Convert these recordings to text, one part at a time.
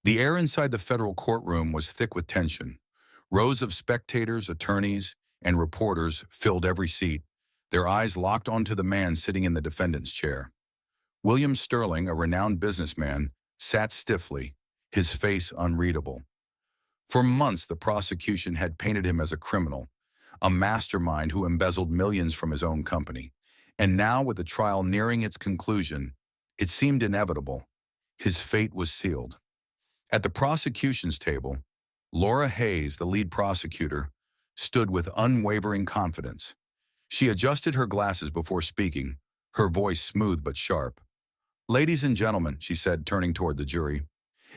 The air inside the federal courtroom was thick with tension. Rows of spectators, attorneys, and reporters filled every seat, their eyes locked onto the man sitting in the defendant's chair. William Sterling, a renowned businessman, sat stiffly, his face unreadable. For months, the prosecution had painted him as a criminal, a mastermind who embezzled millions from his own company. And now, with the trial nearing its conclusion, it seemed inevitable. His fate was sealed. At the prosecution's table, Laura Hayes, the lead prosecutor, stood with unwavering confidence. She adjusted her glasses before speaking, her voice smooth but sharp. "Ladies and gentlemen," she said, turning toward the jury,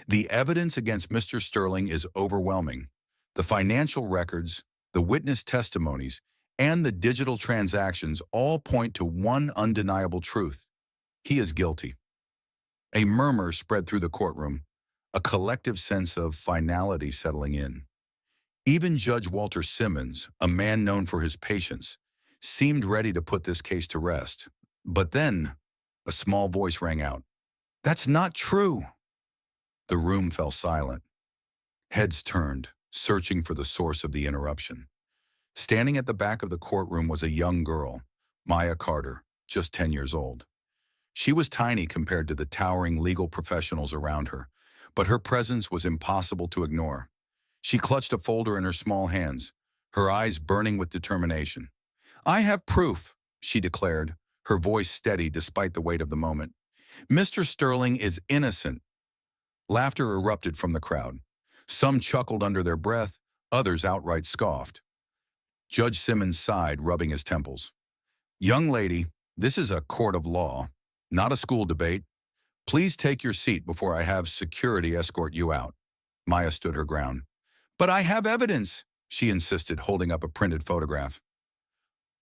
"the evidence against Mr. Sterling is overwhelming. The financial records, the witness testimonies, and the digital transactions all point to one undeniable truth. He is guilty." A murmur spread through the courtroom, a collective sense of finality settling in. Even Judge Walter Simmons, a man known for his patience, seemed ready to put this case to rest. But then, a small voice rang out. "That's not true!" The room fell silent. Heads turned, searching for the source of the interruption. Standing at the back of the courtroom was a young girl, Maya Carter, just 10 years old. She was tiny compared to the towering legal professionals around her, but her presence was impossible to ignore. She clutched a folder in her small hands, her eyes burning with determination. "I have proof," she declared, her voice steady despite the weight of the moment. "Mr. Sterling is innocent." Laughter erupted from the crowd. Some chuckled under their breath, others outright scoffed. Judge Simmons sighed, rubbing his temples. "Young lady, this is a court of law, not a school debate. Please take your seat before I have security escort you out." Maya stood her ground. "But I have evidence," she insisted, holding up a printed photograph.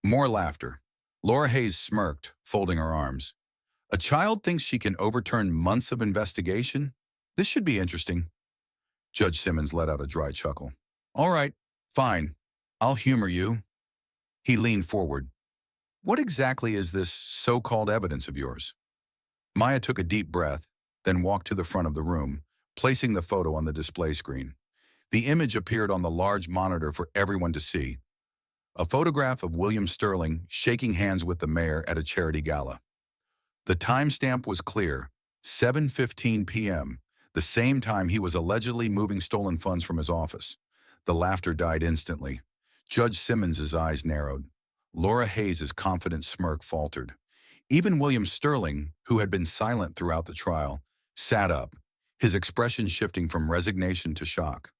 More laughter. Laura Hayes smirked, folding her arms. "A child thinks she can overturn months of investigation? This should be interesting." Judge Simmons let out a dry chuckle. "All right, fine. I'll humor you." He leaned forward. "What exactly is this so-called evidence of yours?" Maya took a deep breath, then walked to the front of the room, placing the photo on the display screen. The image appeared on the large monitor for everyone to see. A photograph of William Sterling shaking hands with the mayor at a charity gala. The timestamp was clear, 7:15 p.m., the same time he was allegedly moving stolen funds from his office. The laughter died instantly. Judge Simmons's eyes narrowed. Laura Hayes' confident smirk faltered. Even William Sterling, who had been silent throughout the trial, sat up, his expression shifting from resignation to shock.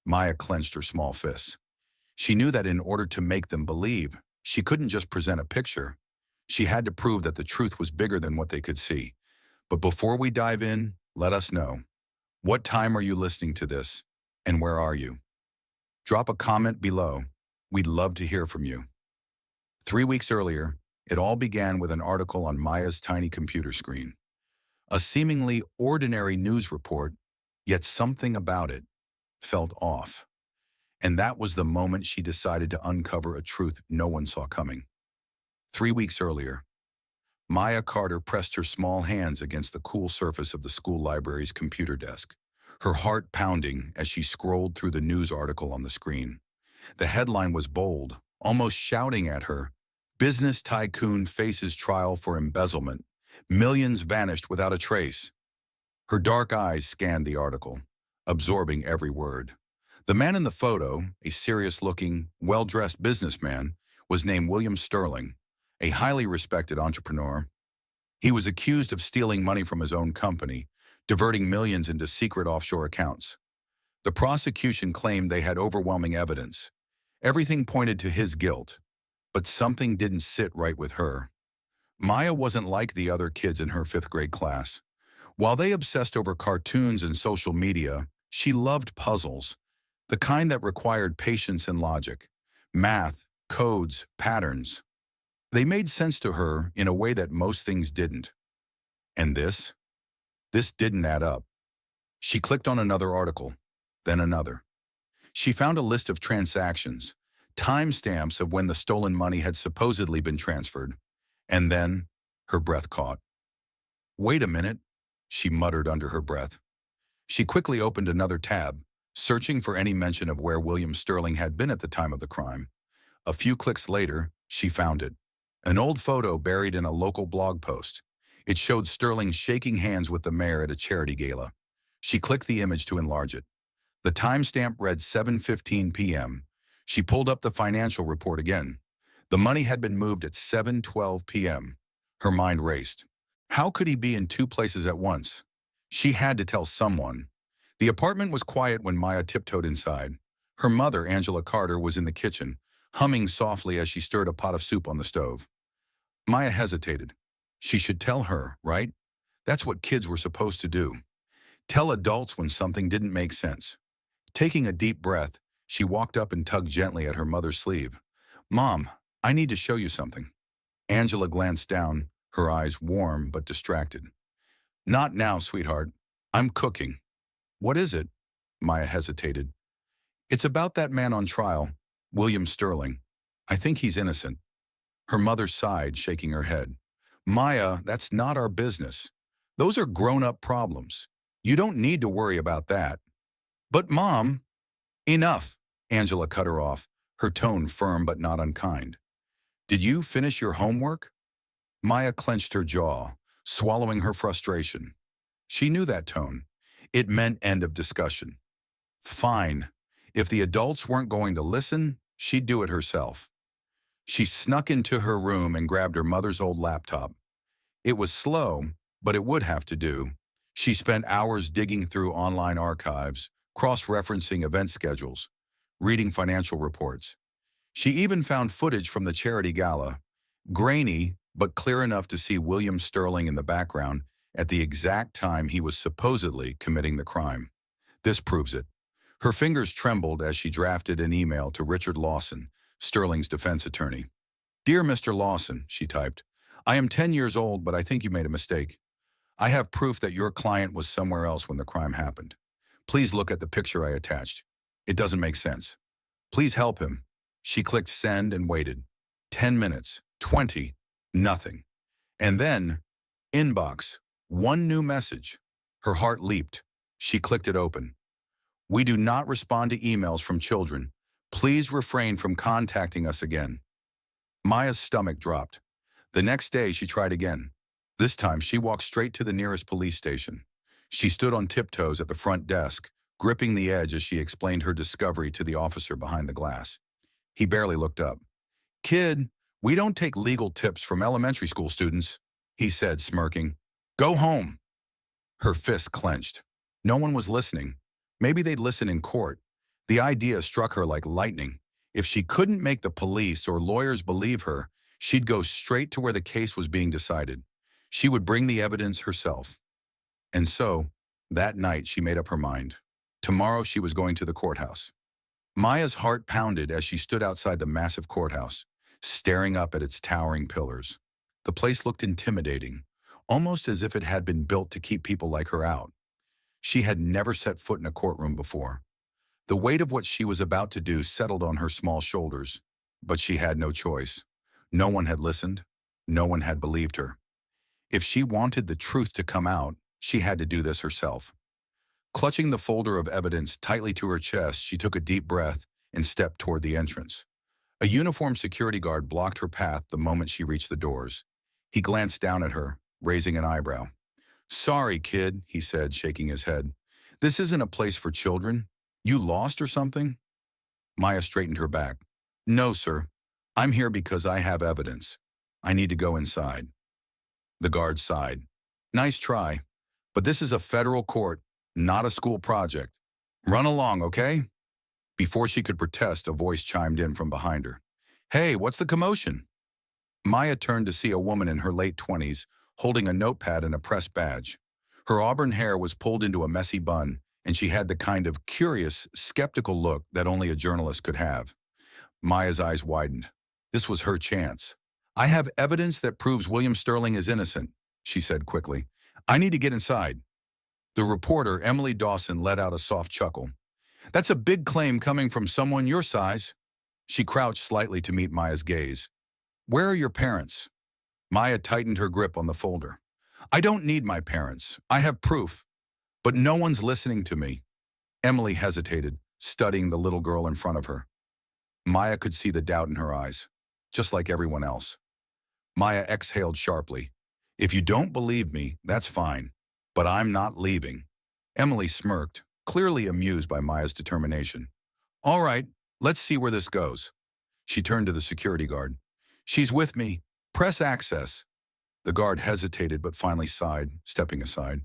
Maya clenched her small fists. She knew that in order to make them believe, she couldn't just present a picture. She had to prove that the truth was bigger than what they could see. But before we dive in, let us know. What time are you listening to this? And where are you? Drop a comment below. We'd love to hear from you. 3 weeks earlier, it all began with an article on Maya's tiny computer screen. A seemingly ordinary news report, yet something about it felt off. And that was the moment she decided to uncover a truth no one saw coming. 3 weeks earlier, Maya Carter pressed her small hands against the cool surface of the school library's computer desk, her heart pounding as she scrolled through the news article on the screen. The headline was bold, almost shouting at her, "Business tycoon faces trial for embezzlement. Millions vanished without a trace." Her dark eyes scanned the article, absorbing every word. The man in the photo, a serious-looking, well-dressed businessman, was named William Sterling, a highly respected entrepreneur. He was accused of stealing money from his own company, diverting millions into secret offshore accounts. The prosecution claimed they had overwhelming evidence. Everything pointed to his guilt, but something didn't sit right with her. Maya wasn't like the other kids in her fifth-grade class. While they obsessed over cartoons and social media, she loved puzzles, the kind that required patience and logic, math, codes, patterns. They made sense to her in a way that most things didn't. And this? This didn't add up. She clicked on another article, then another. She found a list of transactions, timestamps of when the stolen money had supposedly been transferred. And then, her breath caught. "Wait a minute," she muttered under her breath. She quickly opened another tab, searching for any mention of where William Sterling had been at the time of the crime. A few clicks later, she found it. An old photo buried in a local blog post. It showed Sterling shaking hands with the mayor at a charity gala. She clicked the image to enlarge it. The timestamp read 7:15 p.m. She pulled up the financial report again. The money had been moved at 7:12 p.m. Her mind raced. How could he be in two places at once? She had to tell someone. The apartment was quiet when Maya tiptoed inside. Her mother, Angela Carter, was in the kitchen, humming softly as she stirred a pot of soup on the stove. Maya hesitated. She should tell her, right? That's what kids were supposed to do. Tell adults when something didn't make sense. Taking a deep breath, she walked up and tugged gently at her mother's sleeve. "Mom, I need to show you something." Angela glanced down, her eyes warm but distracted. "Not now, sweetheart. I'm cooking." "What is it?" Maya hesitated. "It's about that man on trial, William Sterling. I think he's innocent." Her mother sighed, shaking her head. "Maya, that's not our business. Those are grown-up problems. You don't need to worry about that." "But Mom—" "Enough," Angela cut her off, her tone firm but not unkind. "Did you finish your homework?" Maya clenched her jaw, swallowing her frustration. She knew that tone. It meant end of discussion. Fine. If the adults weren't going to listen, she'd do it herself. She snuck into her room and grabbed her mother's old laptop. It was slow, but it would have to do. She spent hours digging through online archives, cross-referencing event schedules, reading financial reports. She even found footage from the charity gala, grainy but clear enough to see William Sterling in the background at the exact time he was supposedly committing the crime. This proves it. Her fingers trembled as she drafted an email to Richard Lawson, Sterling's defense attorney. "Dear Mr. Lawson," she typed, "I am 10 years old, but I think you made a mistake. I have proof that your client was somewhere else when the crime happened. Please look at the picture I attached. It doesn't make sense. Please help him." She clicked send and waited. 10 minutes, 20, nothing. And then, inbox, one new message. Her heart leaped. She clicked it open. "We do not respond to emails from children. Please refrain from contacting us again." Maya's stomach dropped. The next day, she tried again. This time, she walked straight to the nearest police station. She stood on tiptoes at the front desk, gripping the edge as she explained her discovery to the officer behind the glass. He barely looked up. "Kid, we don't take legal tips from elementary school students," he said, smirking. "Go home." Her fists clenched. No one was listening. Maybe they'd listen in court. The idea struck her like lightning. If she couldn't make the police or lawyers believe her, she'd go straight to where the case was being decided. She would bring the evidence herself. And so, that night she made up her mind. Tomorrow she was going to the courthouse. Maya's heart pounded as she stood outside the massive courthouse, staring up at its towering pillars. The place looked intimidating, almost as if it had been built to keep people like her out. She had never set foot in a courtroom before. The weight of what she was about to do settled on her small shoulders, but she had no choice. No one had listened. No one had believed her. If she wanted the truth to come out, she had to do this herself. Clutching the folder of evidence tightly to her chest, she took a deep breath and stepped toward the entrance. A uniformed security guard blocked her path the moment she reached the doors. He glanced down at her, raising an eyebrow. "Sorry, kid," he said, shaking his head. "This isn't a place for children. You lost or something?" Maya straightened her back. "No, sir. I'm here because I have evidence. I need to go inside." The guard sighed. "Nice try, but this is a federal court, not a school project. Run along, okay?" Before she could protest, a voice chimed in from behind her. "Hey, what's the commotion?" Maya turned to see a woman in her late 20s, holding a notepad and a press badge. Her auburn hair was pulled into a messy bun, and she had the kind of curious, skeptical look that only a journalist could have. Maya's eyes widened. This was her chance. "I have evidence that proves William Sterling is innocent," she said quickly. "I need to get inside." The reporter, Emily Dawson, let out a soft chuckle. "That's a big claim coming from someone your size." She crouched slightly to meet Maya's gaze. "Where are your parents?" Maya tightened her grip on the folder. "I don't need my parents. I have proof." But no one's listening to me. Emily hesitated, studying the little girl in front of her. Maya could see the doubt in her eyes, just like everyone else. Maya exhaled sharply. If you don't believe me, that's fine, but I'm not leaving. Emily smirked, clearly amused by Maya's determination. All right, let's see where this goes. She turned to the security guard. She's with me. Press access. The guard hesitated but finally sighed, stepping aside.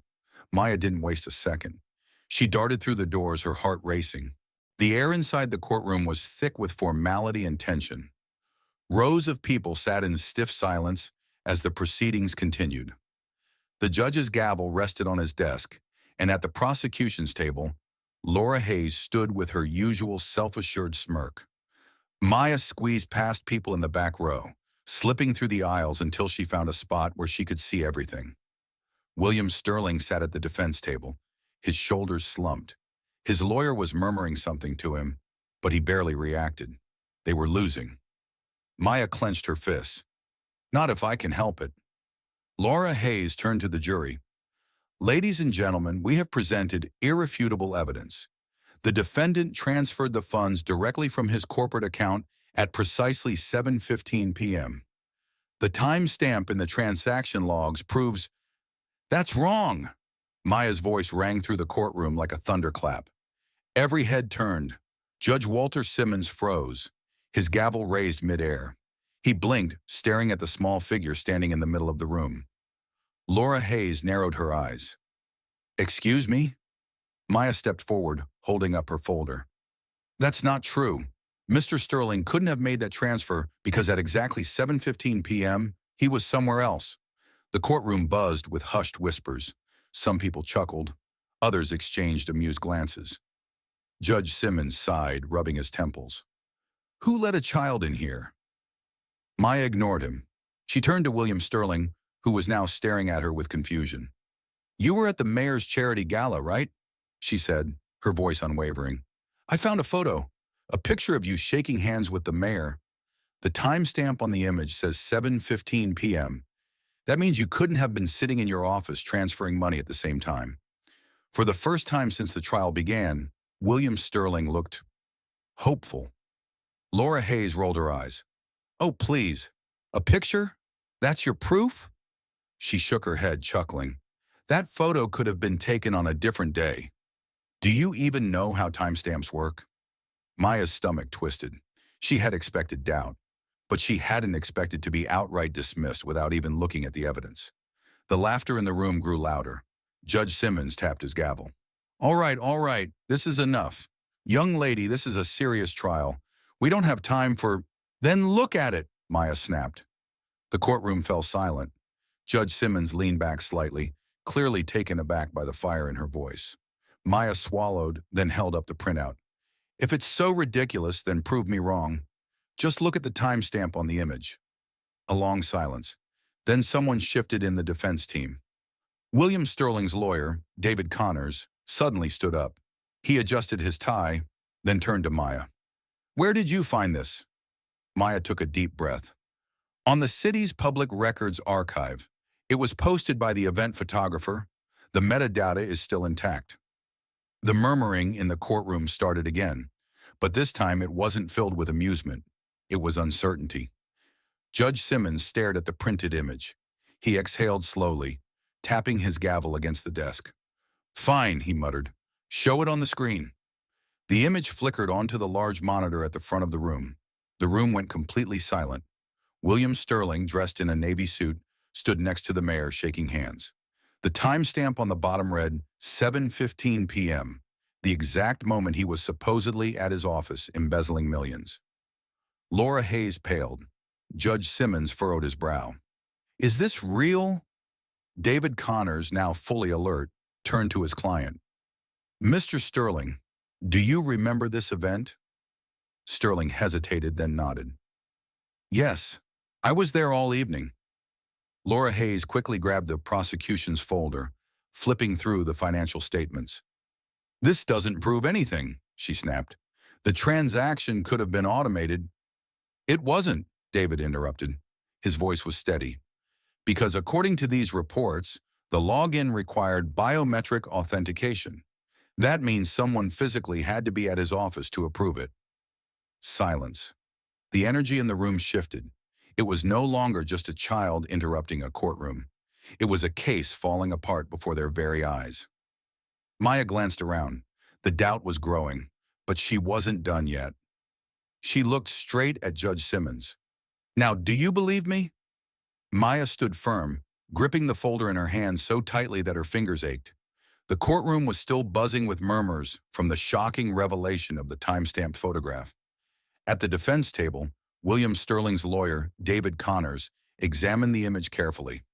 Maya didn't waste a second. She darted through the doors, her heart racing. The air inside the courtroom was thick with formality and tension. Rows of people sat in stiff silence as the proceedings continued. The judge's gavel rested on his desk, and at the prosecution's table, Laura Hayes stood with her usual self-assured smirk. Maya squeezed past people in the back row, slipping through the aisles until she found a spot where she could see everything. William Sterling sat at the defense table, his shoulders slumped. His lawyer was murmuring something to him, but he barely reacted. They were losing. Maya clenched her fists. Not if I can help it. Laura Hayes turned to the jury. Ladies and gentlemen, we have presented irrefutable evidence. The defendant transferred the funds directly from his corporate account at precisely 7:15 p.m. The timestamp in the transaction logs proves that's wrong. Maya's voice rang through the courtroom like a thunderclap. Every head turned. Judge Walter Simmons froze, his gavel raised midair. He blinked, staring at the small figure standing in the middle of the room. Laura Hayes narrowed her eyes. Excuse me? Maya stepped forward, holding up her folder. That's not true. Mr. Sterling couldn't have made that transfer because at exactly 7:15 p.m., he was somewhere else. The courtroom buzzed with hushed whispers. Some people chuckled. Others exchanged amused glances. Judge Simmons sighed, rubbing his temples. Who let a child in here? Maya ignored him. She turned to William Sterling, who was now staring at her with confusion. You were at the mayor's charity gala, right? She said, her voice unwavering. I found a photo, a picture of you shaking hands with the mayor. The timestamp on the image says 7:15 p.m. That means you couldn't have been sitting in your office transferring money at the same time. For the first time since the trial began, William Sterling looked hopeful. Laura Hayes rolled her eyes. Oh, please. A picture? That's your proof? She shook her head, chuckling. That photo could have been taken on a different day. Do you even know how timestamps work? Maya's stomach twisted. She had expected doubt, but she hadn't expected to be outright dismissed without even looking at the evidence. The laughter in the room grew louder. Judge Simmons tapped his gavel. All right, this is enough. Young lady, this is a serious trial. We don't have time for— Then look at it, Maya snapped. The courtroom fell silent. Judge Simmons leaned back slightly, clearly taken aback by the fire in her voice. Maya swallowed, then held up the printout. If it's so ridiculous, then prove me wrong. Just look at the timestamp on the image. A long silence. Then someone shifted in the defense team. William Sterling's lawyer, David Connors, suddenly stood up. He adjusted his tie, then turned to Maya. Where did you find this? Maya took a deep breath. On the city's public records archive. It was posted by the event photographer. The metadata is still intact. The murmuring in the courtroom started again, but this time it wasn't filled with amusement. It was uncertainty. Judge Simmons stared at the printed image. He exhaled slowly, tapping his gavel against the desk. Fine, he muttered. Show it on the screen. The image flickered onto the large monitor at the front of the room. The room went completely silent. William Sterling, dressed in a navy suit, stood next to the mayor, shaking hands. The timestamp on the bottom read 7:15 p.m., the exact moment he was supposedly at his office embezzling millions. Laura Hayes paled. Judge Simmons furrowed his brow. Is this real? David Connors, now fully alert, turned to his client. Mr. Sterling, do you remember this event? Sterling hesitated, then nodded. Yes, I was there all evening. Laura Hayes quickly grabbed the prosecution's folder, flipping through the financial statements. This doesn't prove anything, she snapped. The transaction could have been automated. It wasn't, David interrupted. His voice was steady. Because according to these reports, The login required biometric authentication. That means someone physically had to be at his office to approve it. Silence. The energy in the room shifted. It was no longer just a child interrupting a courtroom. It was a case falling apart before their very eyes. Maya glanced around. The doubt was growing, but she wasn't done yet. She looked straight at Judge Simmons. "Now, do you believe me?" Maya stood firm, gripping the folder in her hand so tightly that her fingers ached. The courtroom was still buzzing with murmurs from the shocking revelation of the time-stamped photograph. At the defense table, William Sterling's lawyer, David Connors, examined the image carefully.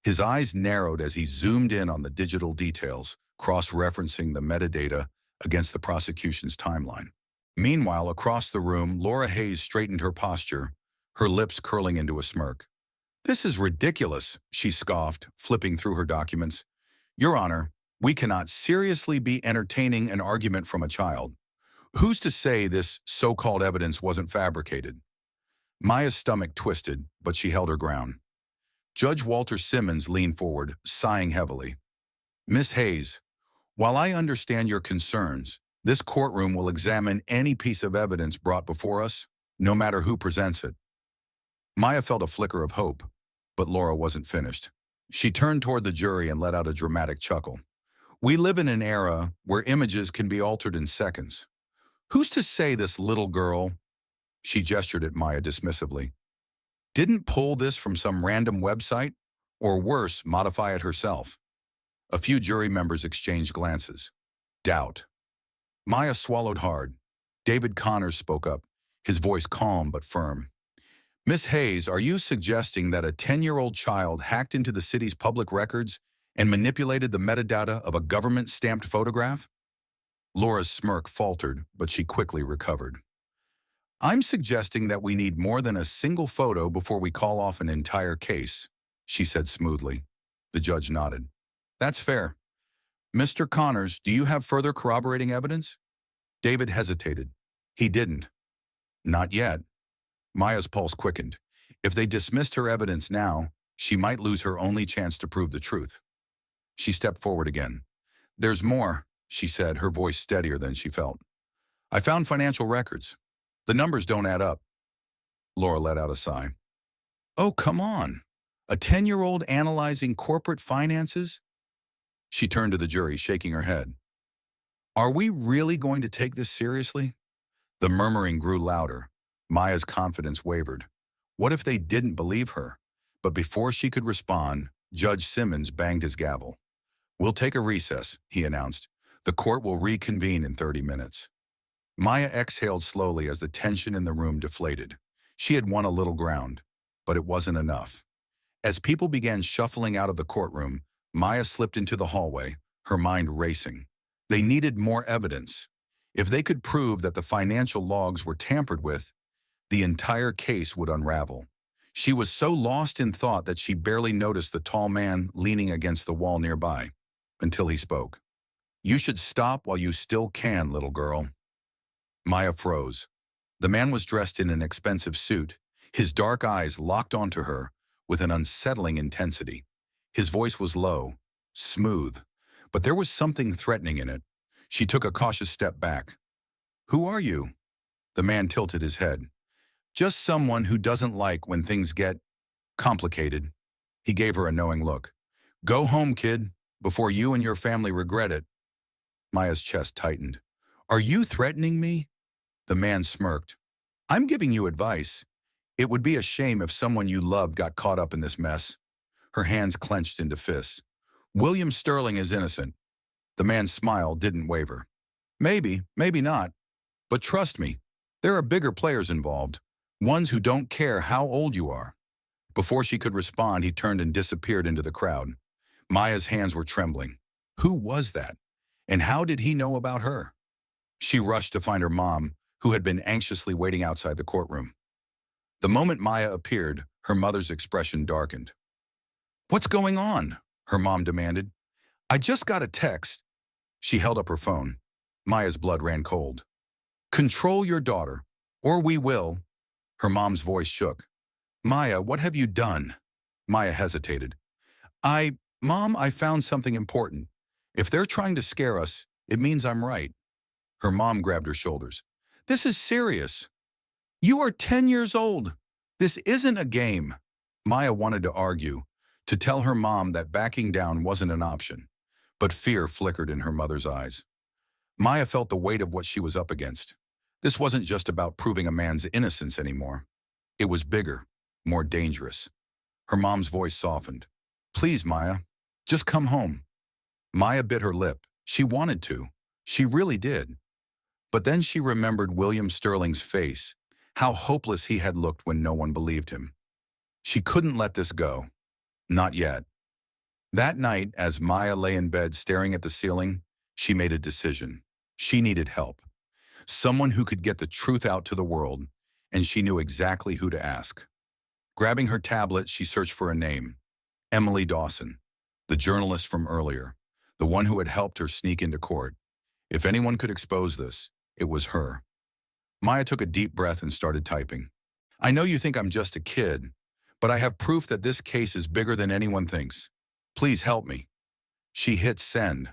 His eyes narrowed as he zoomed in on the digital details, cross-referencing the metadata against the prosecution's timeline. Meanwhile, across the room, Laura Hayes straightened her posture, her lips curling into a smirk. "This is ridiculous," she scoffed, flipping through her documents. "Your Honor, we cannot seriously be entertaining an argument from a child. Who's to say this so-called evidence wasn't fabricated?" Maya's stomach twisted, but she held her ground. Judge Walter Simmons leaned forward, sighing heavily. "Miss Hayes, while I understand your concerns, this courtroom will examine any piece of evidence brought before us, no matter who presents it." Maya felt a flicker of hope, but Laura wasn't finished. She turned toward the jury and let out a dramatic chuckle. "We live in an era where images can be altered in seconds. Who's to say this little girl," she gestured at Maya dismissively, "didn't pull this from some random website, or worse, modify it herself?" A few jury members exchanged glances. Doubt. Maya swallowed hard. David Connors spoke up, his voice calm but firm. "Miss Hayes, are you suggesting that a 10-year-old child hacked into the city's public records and manipulated the metadata of a government-stamped photograph?" Laura's smirk faltered, but she quickly recovered. "I'm suggesting that we need more than a single photo before we call off an entire case," she said smoothly. The judge nodded. "That's fair. Mr. Connors, do you have further corroborating evidence?" David hesitated. He didn't. Not yet. Maya's pulse quickened. If they dismissed her evidence now, she might lose her only chance to prove the truth. She stepped forward again. "There's more," she said, her voice steadier than she felt. "I found financial records. The numbers don't add up." Laura let out a sigh. "Oh, come on. A 10-year-old analyzing corporate finances?" She turned to the jury, shaking her head. "Are we really going to take this seriously?" The murmuring grew louder. Maya's confidence wavered. What if they didn't believe her? But before she could respond, Judge Simmons banged his gavel. "We'll take a recess," he announced. "The court will reconvene in 30 minutes." Maya exhaled slowly as the tension in the room deflated. She had won a little ground, but it wasn't enough. As people began shuffling out of the courtroom, Maya slipped into the hallway, her mind racing. They needed more evidence. If they could prove that the financial logs were tampered with, the entire case would unravel. She was so lost in thought that she barely noticed the tall man leaning against the wall nearby, until he spoke. "You should stop while you still can, little girl." Maya froze. The man was dressed in an expensive suit, his dark eyes locked onto her with an unsettling intensity. His voice was low, smooth, but there was something threatening in it. She took a cautious step back. "Who are you?" The man tilted his head. "Just someone who doesn't like when things get complicated." He gave her a knowing look. "Go home, kid, before you and your family regret it." Maya's chest tightened. "Are you threatening me?" The man smirked. "I'm giving you advice. It would be a shame if someone you loved got caught up in this mess." Her hands clenched into fists. "William Sterling is innocent." The man's smile didn't waver. "Maybe, maybe not. But trust me, there are bigger players involved. Ones who don't care how old you are." Before she could respond, he turned and disappeared into the crowd. Maya's hands were trembling. Who was that? And how did he know about her? She rushed to find her mom, who had been anxiously waiting outside the courtroom. The moment Maya appeared, her mother's expression darkened. "What's going on?" her mom demanded. "I just got a text." She held up her phone. Maya's blood ran cold. "Control your daughter, or we will." Her mom's voice shook. "Maya, what have you done?" Maya hesitated. Mom, I found something important. If they're trying to scare us, it means I'm right. Her mom grabbed her shoulders. This is serious. You are 10 years old. This isn't a game. Maya wanted to argue, to tell her mom that backing down wasn't an option. But fear flickered in her mother's eyes. Maya felt the weight of what she was up against. This wasn't just about proving a man's innocence anymore. It was bigger, more dangerous. Her mom's voice softened. Please, Maya, just come home. Maya bit her lip. She wanted to. She really did. But then she remembered William Sterling's face, how hopeless he had looked when no one believed him. She couldn't let this go. Not yet. That night, as Maya lay in bed staring at the ceiling, she made a decision. She needed help. Someone who could get the truth out to the world, and she knew exactly who to ask. Grabbing her tablet, she searched for a name. Emily Dawson, the journalist from earlier, the one who had helped her sneak into court. If anyone could expose this, it was her. Maya took a deep breath and started typing. I know you think I'm just a kid, but I have proof that this case is bigger than anyone thinks. Please help me. She hit send.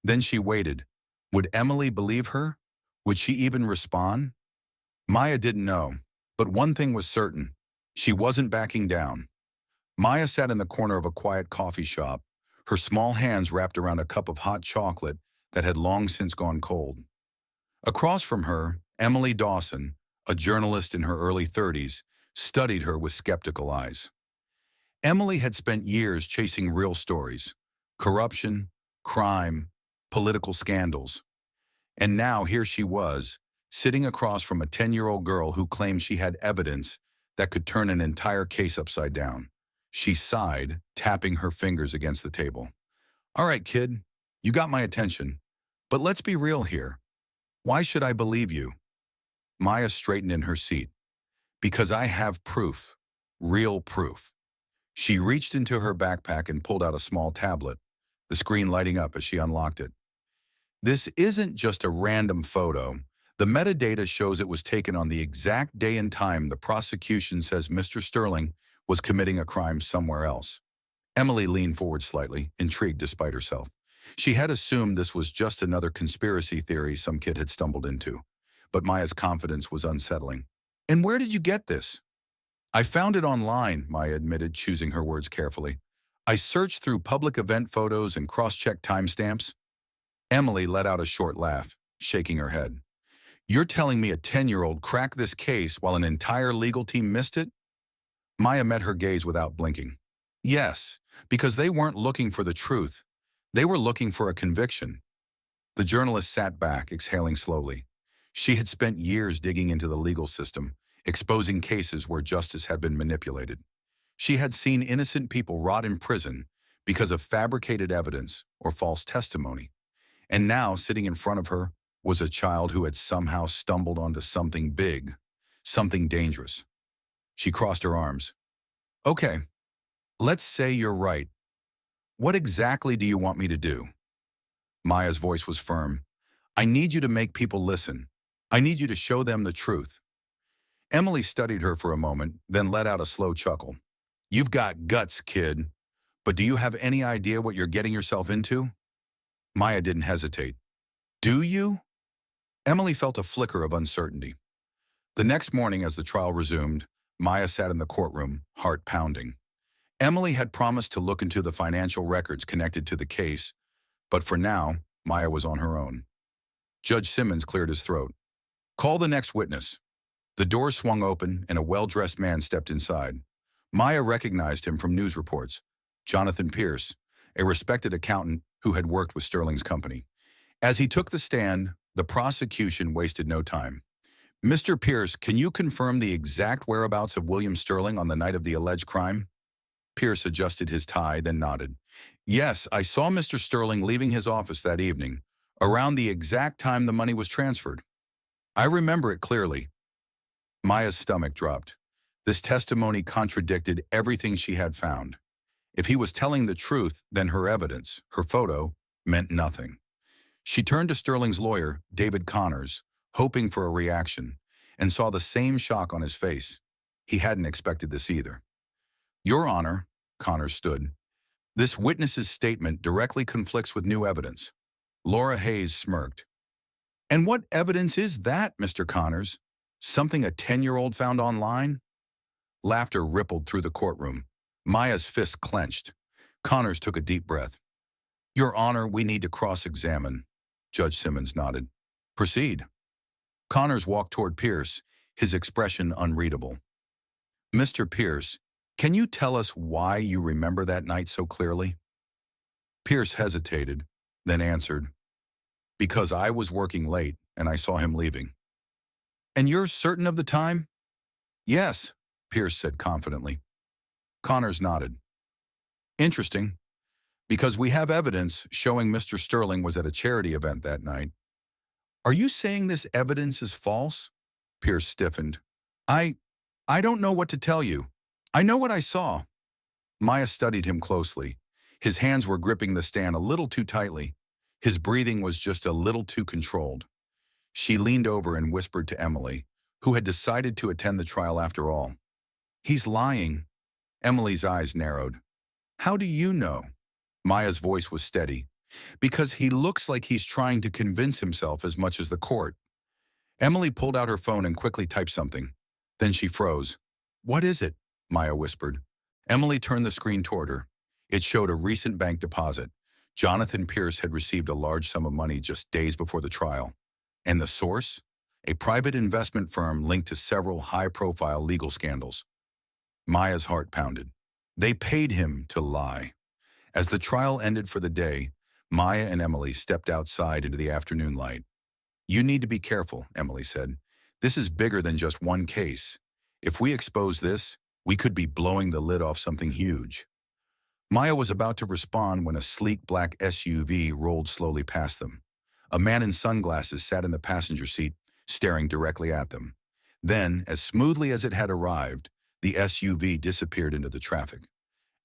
Then she waited. Would Emily believe her? Would she even respond? Maya didn't know, but one thing was certain. She wasn't backing down. Maya sat in the corner of a quiet coffee shop, her small hands wrapped around a cup of hot chocolate that had long since gone cold. Across from her, Emily Dawson, a journalist in her early 30s, studied her with skeptical eyes. Emily had spent years chasing real stories, corruption, crime, political scandals. And now here she was, sitting across from a 10-year-old girl who claimed she had evidence that could turn an entire case upside down. She sighed, tapping her fingers against the table. All right, kid, you got my attention, but let's be real here. Why should I believe you? Maya straightened in her seat. Because I have proof, real proof. She reached into her backpack and pulled out a small tablet, the screen lighting up as she unlocked it. This isn't just a random photo. The metadata shows it was taken on the exact day and time the prosecution says Mr. Sterling was committing a crime somewhere else. Emily leaned forward slightly, intrigued despite herself. She had assumed this was just another conspiracy theory some kid had stumbled into. But Maya's confidence was unsettling. And where did you get this? I found it online, Maya admitted, choosing her words carefully. I searched through public event photos and cross-checked timestamps. Emily let out a short laugh, shaking her head. You're telling me a 10-year-old cracked this case while an entire legal team missed it? Maya met her gaze without blinking. Yes, because they weren't looking for the truth. They were looking for a conviction. The journalist sat back, exhaling slowly. She had spent years digging into the legal system, exposing cases where justice had been manipulated. She had seen innocent people rot in prison because of fabricated evidence or false testimony. And now, sitting in front of her, was a child who had somehow stumbled onto something big, something dangerous. She crossed her arms. Okay, let's say you're right. What exactly do you want me to do? Maya's voice was firm. I need you to make people listen. I need you to show them the truth. Emily studied her for a moment, then let out a slow chuckle. You've got guts, kid. But do you have any idea what you're getting yourself into? Maya didn't hesitate. Do you? Emily felt a flicker of uncertainty. The next morning, as the trial resumed, Maya sat in the courtroom, heart pounding. Emily had promised to look into the financial records connected to the case, but for now, Maya was on her own. Judge Simmons cleared his throat. Call the next witness. The door swung open and a well-dressed man stepped inside. Maya recognized him from news reports. Jonathan Pierce, a respected accountant who had worked with Sterling's company. As he took the stand, the prosecution wasted no time. Mr. Pierce, can you confirm the exact whereabouts of William Sterling on the night of the alleged crime? Pierce adjusted his tie, then nodded. Yes, I saw Mr. Sterling leaving his office that evening, around the exact time the money was transferred. I remember it clearly. Maya's stomach dropped. This testimony contradicted everything she had found. If he was telling the truth, then her evidence, her photo, meant nothing. She turned to Sterling's lawyer, David Connors, hoping for a reaction, and saw the same shock on his face. He hadn't expected this either. Your Honor, Connors stood. This witness's statement directly conflicts with new evidence. Laura Hayes smirked. And what evidence is that, Mr. Connors? Something a 10-year-old found online? Laughter rippled through the courtroom. Maya's fists clenched. Connors took a deep breath. Your Honor, we need to cross-examine. Judge Simmons nodded. Proceed. Connors walked toward Pierce, his expression unreadable. Mr. Pierce, can you tell us why you remember that night so clearly? Pierce hesitated, then answered, because I was working late and I saw him leaving. And you're certain of the time? Yes, Pierce said confidently. Connors nodded. Interesting, because we have evidence showing Mr. Sterling was at a charity event that night. Are you saying this evidence is false? Pierce stiffened. I don't know what to tell you. I know what I saw. Maya studied him closely. His hands were gripping the stand a little too tightly. His breathing was just a little too controlled. She leaned over and whispered to Emily, who had decided to attend the trial after all. He's lying. Emily's eyes narrowed. How do you know? Maya's voice was steady. Because he looks like he's trying to convince himself as much as the court. Emily pulled out her phone and quickly typed something. Then she froze. What is it? Maya whispered. Emily turned the screen toward her. It showed a recent bank deposit. Jonathan Pierce had received a large sum of money just days before the trial. And the source? A private investment firm linked to several high-profile legal scandals. Maya's heart pounded. They paid him to lie. As the trial ended for the day, Maya and Emily stepped outside into the afternoon light. You need to be careful, Emily said. This is bigger than just one case. If we expose this, we could be blowing the lid off something huge. Maya was about to respond when a sleek black SUV rolled slowly past them. A man in sunglasses sat in the passenger seat, staring directly at them. Then, as smoothly as it had arrived, the SUV disappeared into the traffic.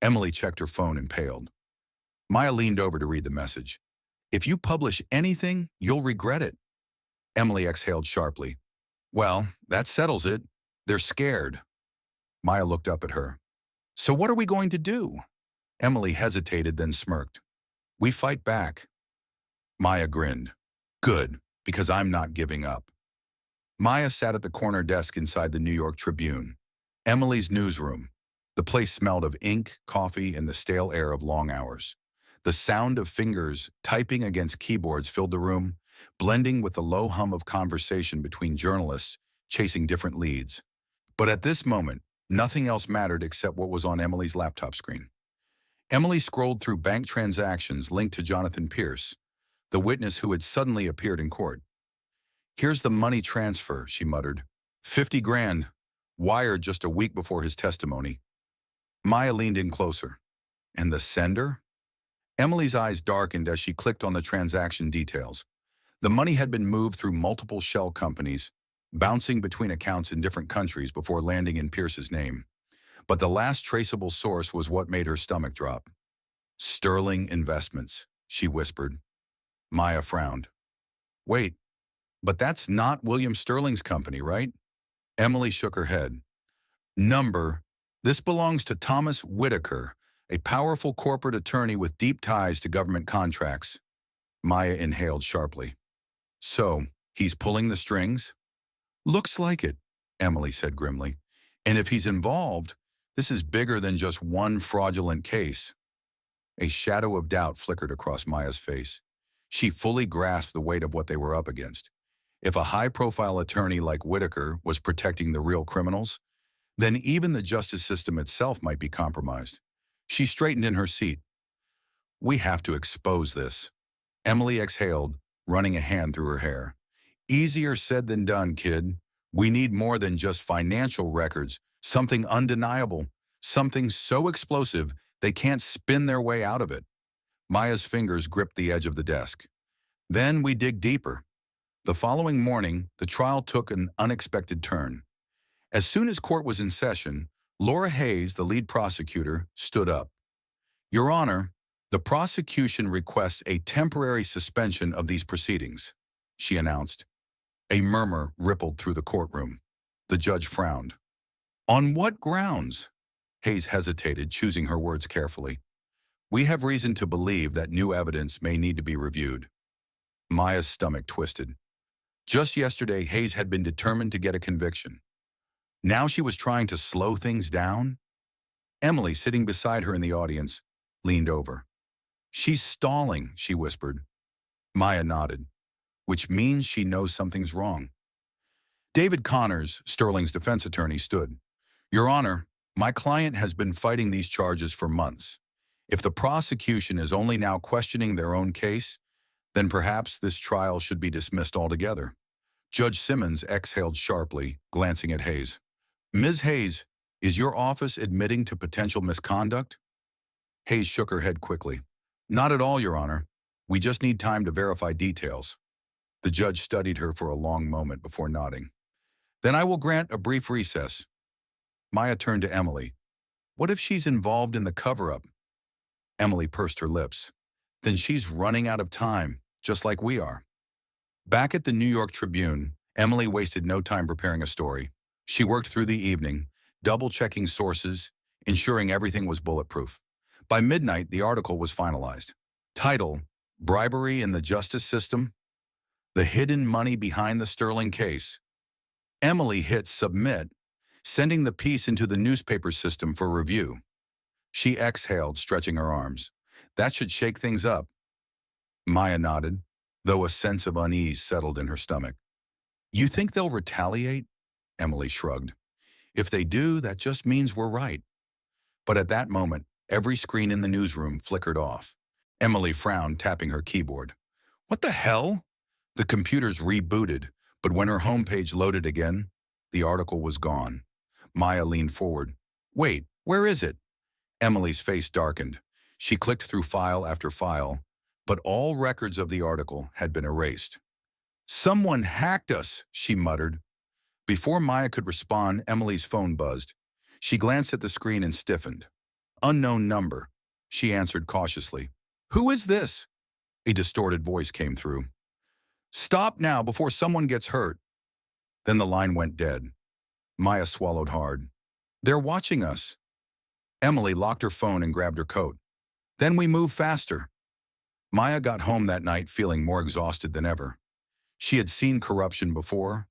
Emily checked her phone and paled. Maya leaned over to read the message. If you publish anything, you'll regret it. Emily exhaled sharply. Well, that settles it. They're scared. Maya looked up at her. So what are we going to do? Emily hesitated, then smirked. We fight back. Maya grinned. Good, because I'm not giving up. Maya sat at the corner desk inside the New York Tribune. Emily's newsroom. The place smelled of ink, coffee, and the stale air of long hours. The sound of fingers typing against keyboards filled the room, blending with the low hum of conversation between journalists chasing different leads. But at this moment, nothing else mattered except what was on Emily's laptop screen. Emily scrolled through bank transactions linked to Jonathan Pierce, the witness who had suddenly appeared in court. Here's the money transfer, she muttered. 50 grand, wired just a week before his testimony. Maya leaned in closer. And the sender? Emily's eyes darkened as she clicked on the transaction details. The money had been moved through multiple shell companies, bouncing between accounts in different countries before landing in Pierce's name. But the last traceable source was what made her stomach drop. Sterling Investments, she whispered. Maya frowned. Wait, but that's not William Sterling's company, right? Emily shook her head. This belongs to Thomas Whitaker, a powerful corporate attorney with deep ties to government contracts. Maya inhaled sharply. So, he's pulling the strings? Looks like it, Emily said grimly. And if he's involved, this is bigger than just one fraudulent case. A shadow of doubt flickered across Maya's face. She fully grasped the weight of what they were up against. If a high-profile attorney like Whitaker was protecting the real criminals, then even the justice system itself might be compromised. She straightened in her seat. We have to expose this. Emily exhaled, running a hand through her hair. Easier said than done, kid. We need more than just financial records, something undeniable, something so explosive they can't spin their way out of it. Maya's fingers gripped the edge of the desk. Then we dig deeper. The following morning, the trial took an unexpected turn. As soon as court was in session, Laura Hayes, the lead prosecutor, stood up. Your Honor, the prosecution requests a temporary suspension of these proceedings, she announced. A murmur rippled through the courtroom. The judge frowned. On what grounds? Hayes hesitated, choosing her words carefully. We have reason to believe that new evidence may need to be reviewed. Maya's stomach twisted. Just yesterday, Hayes had been determined to get a conviction. Now she was trying to slow things down? Emily, sitting beside her in the audience, leaned over. She's stalling, she whispered. Maya nodded, which means she knows something's wrong. David Connors, Sterling's defense attorney, stood. Your Honor, my client has been fighting these charges for months. If the prosecution is only now questioning their own case, then perhaps this trial should be dismissed altogether. Judge Simmons exhaled sharply, glancing at Hayes. Ms. Hayes, is your office admitting to potential misconduct? Hayes shook her head quickly. Not at all, Your Honor. We just need time to verify details. The judge studied her for a long moment before nodding. Then I will grant a brief recess. Maya turned to Emily. What if she's involved in the cover-up? Emily pursed her lips. Then she's running out of time, just like we are. Back at the New York Tribune, Emily wasted no time preparing a story. She worked through the evening, double-checking sources, ensuring everything was bulletproof. By midnight, the article was finalized. Title, Bribery in the Justice System? The Hidden Money Behind the Sterling Case. Emily hit submit, sending the piece into the newspaper system for review. She exhaled, stretching her arms. That should shake things up. Maya nodded, though a sense of unease settled in her stomach. You think they'll retaliate? Emily shrugged. If they do, that just means we're right. But at that moment, every screen in the newsroom flickered off. Emily frowned, tapping her keyboard. What the hell? The computers rebooted, but when her homepage loaded again, the article was gone. Maya leaned forward. Wait, where is it? Emily's face darkened. She clicked through file after file, but all records of the article had been erased. Someone hacked us, she muttered. Before Maya could respond, Emily's phone buzzed. She glanced at the screen and stiffened. Unknown number, she answered cautiously. Who is this? A distorted voice came through. Stop now before someone gets hurt. Then the line went dead. Maya swallowed hard. They're watching us. Emily locked her phone and grabbed her coat. Then we move faster. Maya got home that night feeling more exhausted than ever. She had seen corruption before,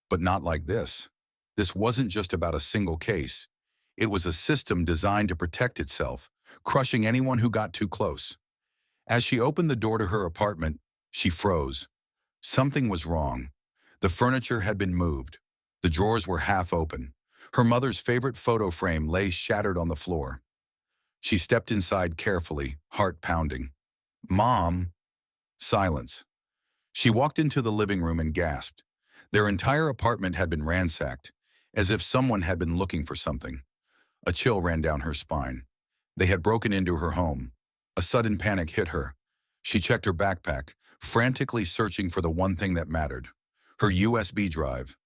but not like this. This wasn't just about a single case. It was a system designed to protect itself, crushing anyone who got too close. As she opened the door to her apartment, she froze. Something was wrong. The furniture had been moved. The drawers were half open. Her mother's favorite photo frame lay shattered on the floor. She stepped inside carefully, heart pounding. Mom! Silence. She walked into the living room and gasped. Their entire apartment had been ransacked, as if someone had been looking for something. A chill ran down her spine. They had broken into her home. A sudden panic hit her. She checked her backpack, frantically searching for the one thing that mattered, her USB drive.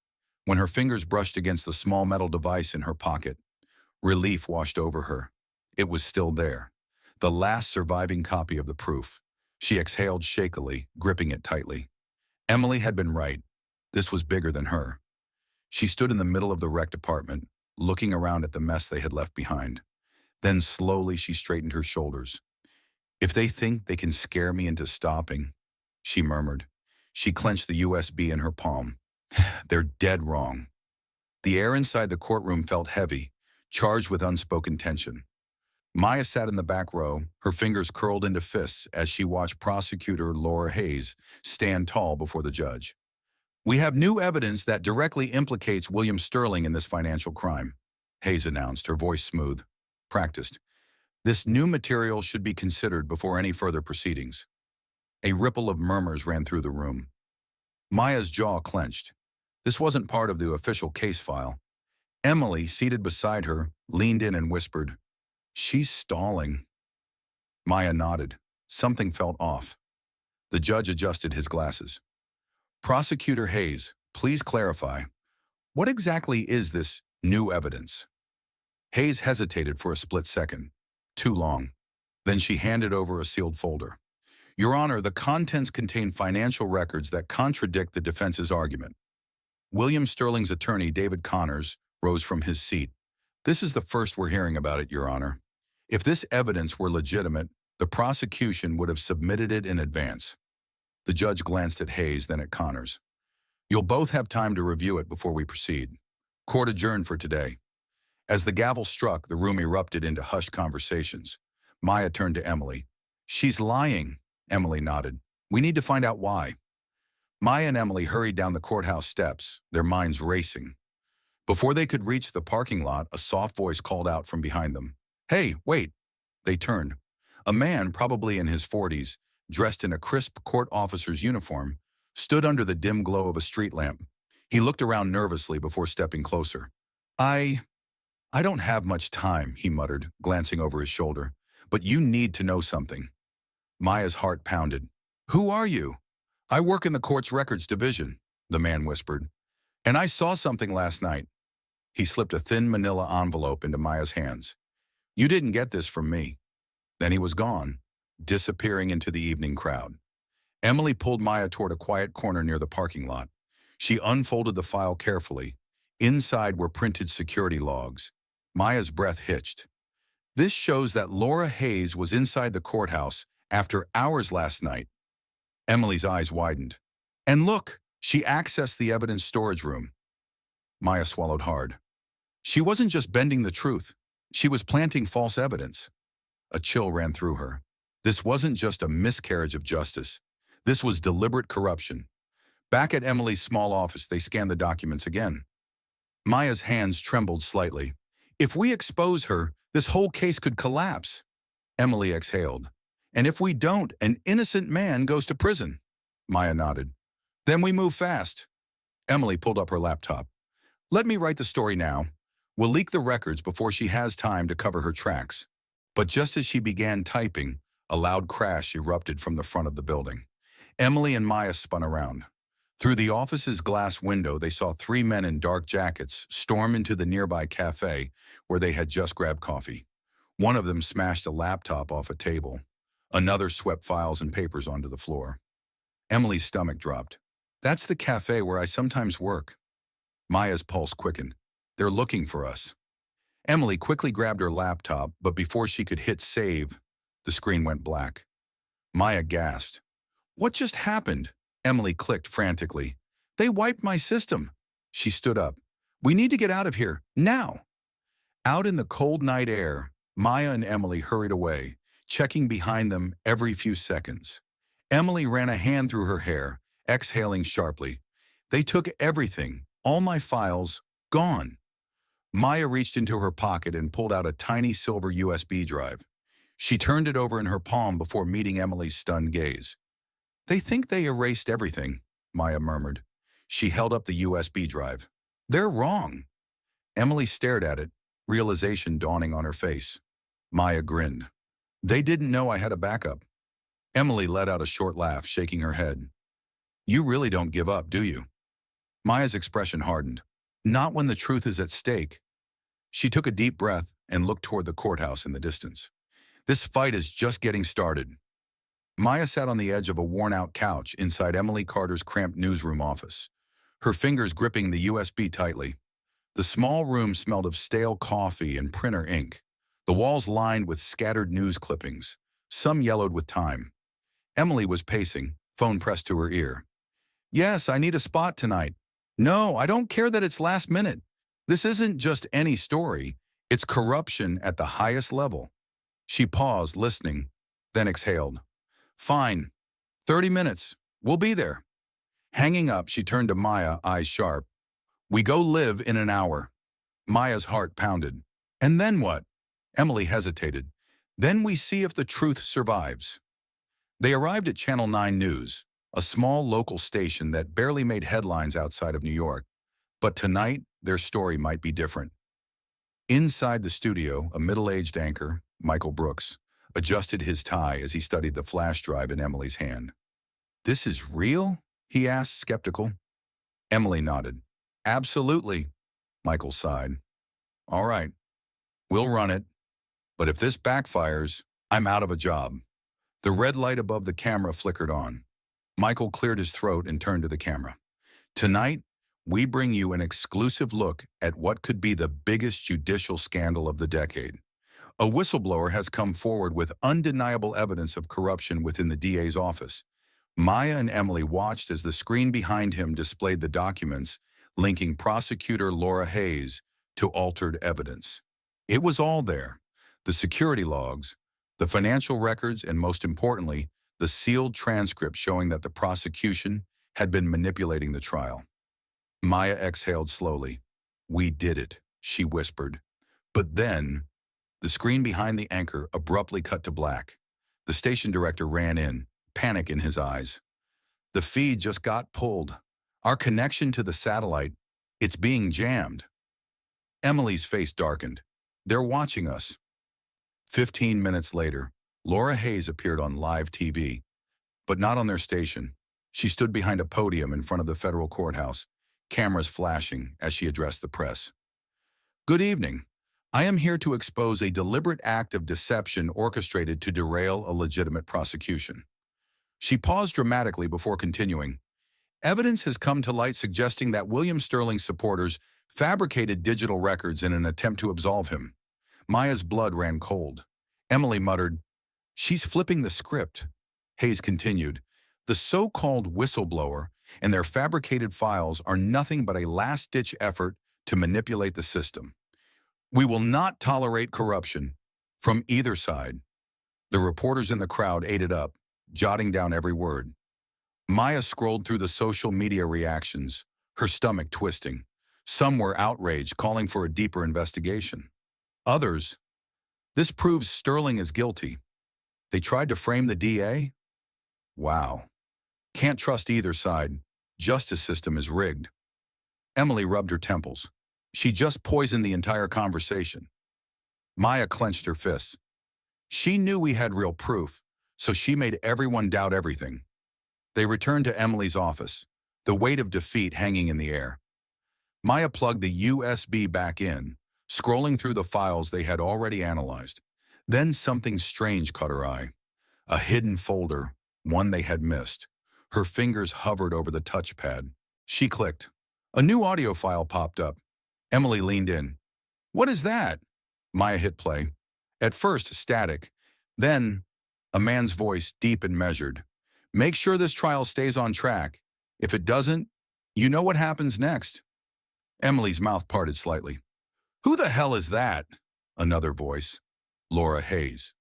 When her fingers brushed against the small metal device in her pocket, relief washed over her. It was still there, the last surviving copy of the proof. She exhaled shakily, gripping it tightly. Emily had been right. This was bigger than her. She stood in the middle of the wrecked apartment, looking around at the mess they had left behind. Then slowly she straightened her shoulders. If they think they can scare me into stopping, she murmured. She clenched the USB in her palm. They're dead wrong. The air inside the courtroom felt heavy, charged with unspoken tension. Maya sat in the back row, her fingers curled into fists as she watched prosecutor Laura Hayes stand tall before the judge. We have new evidence that directly implicates William Sterling in this financial crime, Hayes announced, her voice smooth, practiced. This new material should be considered before any further proceedings. A ripple of murmurs ran through the room. Maya's jaw clenched. This wasn't part of the official case file. Emily, seated beside her, leaned in and whispered, She's stalling. Maya nodded. Something felt off. The judge adjusted his glasses. Prosecutor Hayes, please clarify. What exactly is this new evidence? Hayes hesitated for a split second. Too long. Then she handed over a sealed folder. Your Honor, the contents contain financial records that contradict the defense's argument. William Sterling's attorney, David Connors, rose from his seat. This is the first we're hearing about it, Your Honor. If this evidence were legitimate, the prosecution would have submitted it in advance. The judge glanced at Hayes, then at Connors. You'll both have time to review it before we proceed. Court adjourned for today. As the gavel struck, the room erupted into hushed conversations. Maya turned to Emily. She's lying, Emily nodded. We need to find out why. Maya and Emily hurried down the courthouse steps, their minds racing. Before they could reach the parking lot, a soft voice called out from behind them. Hey, wait. They turned. A man, probably in his 40s, dressed in a crisp court officer's uniform, stood under the dim glow of a street lamp. He looked around nervously before stepping closer. I don't have much time, he muttered, glancing over his shoulder. But you need to know something. Maya's heart pounded. Who are you? I work in the court's records division, the man whispered. And I saw something last night. He slipped a thin manila envelope into Maya's hands. You didn't get this from me. Then he was gone, disappearing into the evening crowd. Emily pulled Maya toward a quiet corner near the parking lot. She unfolded the file carefully. Inside were printed security logs. Maya's breath hitched. This shows that Laura Hayes was inside the courthouse after hours last night. Emily's eyes widened. And look, she accessed the evidence storage room. Maya swallowed hard. She wasn't just bending the truth. She was planting false evidence. A chill ran through her. This wasn't just a miscarriage of justice. This was deliberate corruption. Back at Emily's small office, they scanned the documents again. Maya's hands trembled slightly. If we expose her, this whole case could collapse. Emily exhaled. And if we don't, an innocent man goes to prison. Maya nodded. Then we move fast. Emily pulled up her laptop. Let me write the story now. We'll leak the records before she has time to cover her tracks. But just as she began typing, a loud crash erupted from the front of the building. Emily and Maya spun around. Through the office's glass window, they saw three men in dark jackets storm into the nearby cafe where they had just grabbed coffee. One of them smashed a laptop off a table. Another swept files and papers onto the floor. Emily's stomach dropped. That's the cafe where I sometimes work. Maya's pulse quickened. They're looking for us. Emily quickly grabbed her laptop, but before she could hit save, the screen went black. Maya gasped. What just happened? Emily clicked frantically. They wiped my system. She stood up. We need to get out of here, now. Out in the cold night air, Maya and Emily hurried away, checking behind them every few seconds. Emily ran a hand through her hair, exhaling sharply. They took everything, all my files, gone. Maya reached into her pocket and pulled out a tiny silver USB drive. She turned it over in her palm before meeting Emily's stunned gaze. They think they erased everything, Maya murmured. She held up the USB drive. They're wrong. Emily stared at it, realization dawning on her face. Maya grinned. They didn't know I had a backup. Emily let out a short laugh, shaking her head. You really don't give up, do you? Maya's expression hardened. Not when the truth is at stake. She took a deep breath and looked toward the courthouse in the distance. This fight is just getting started. Maya sat on the edge of a worn-out couch inside Emily Carter's cramped newsroom office, her fingers gripping the USB tightly. The small room smelled of stale coffee and printer ink, the walls lined with scattered news clippings, some yellowed with time. Emily was pacing, phone pressed to her ear. Yes, I need a spot tonight. No, I don't care that it's last minute. This isn't just any story. It's corruption at the highest level. She paused, listening, then exhaled. Fine. 30 minutes. We'll be there. Hanging up, she turned to Maya, eyes sharp. We go live in an hour. Maya's heart pounded. And then what? Emily hesitated. Then we see if the truth survives. They arrived at Channel 9 News, a small local station that barely made headlines outside of New York. But tonight, their story might be different. Inside the studio, a middle-aged anchor, Michael Brooks, adjusted his tie as he studied the flash drive in Emily's hand. This is real? He asked, skeptical. Emily nodded. Absolutely, Michael sighed. All right, we'll run it. But if this backfires, I'm out of a job. The red light above the camera flickered on. Michael cleared his throat and turned to the camera. Tonight, we bring you an exclusive look at what could be the biggest judicial scandal of the decade. A whistleblower has come forward with undeniable evidence of corruption within the DA's office. Maya and Emily watched as the screen behind him displayed the documents linking prosecutor Laura Hayes to altered evidence. It was all there: the security logs, the financial records, and most importantly, the sealed transcript showing that the prosecution had been manipulating the trial. Maya exhaled slowly. "We did it," she whispered. But then, the screen behind the anchor abruptly cut to black. The station director ran in, panic in his eyes. "The feed just got pulled. Our connection to the satellite, it's being jammed." Emily's face darkened. "They're watching us." 15 minutes later, Laura Hayes appeared on live TV, but not on their station. She stood behind a podium in front of the federal courthouse, cameras flashing as she addressed the press. "Good evening. I am here to expose a deliberate act of deception orchestrated to derail a legitimate prosecution." She paused dramatically before continuing. "Evidence has come to light suggesting that William Sterling's supporters fabricated digital records in an attempt to absolve him." Maya's blood ran cold. Emily muttered, "She's flipping the script." Hayes continued, "The so-called whistleblower and their fabricated files are nothing but a last-ditch effort to manipulate the system. We will not tolerate corruption from either side." The reporters in the crowd ate it up, jotting down every word. Maya scrolled through the social media reactions, her stomach twisting. Some were outraged, calling for a deeper investigation. Others, "This proves Sterling is guilty. They tried to frame the DA? Wow. Can't trust either side. Justice system is rigged." Emily rubbed her temples. She just poisoned the entire conversation. Maya clenched her fists. She knew we had real proof, so she made everyone doubt everything. They returned to Emily's office, the weight of defeat hanging in the air. Maya plugged the USB back in, scrolling through the files they had already analyzed. Then something strange caught her eye. A hidden folder, one they had missed. Her fingers hovered over the touchpad. She clicked. A new audio file popped up. Emily leaned in. "What is that?" Maya hit play. At first, static. Then, a man's voice, deep and measured. "Make sure this trial stays on track. If it doesn't, you know what happens next." Emily's mouth parted slightly. "Who the hell is that?" Another voice. Laura Hayes.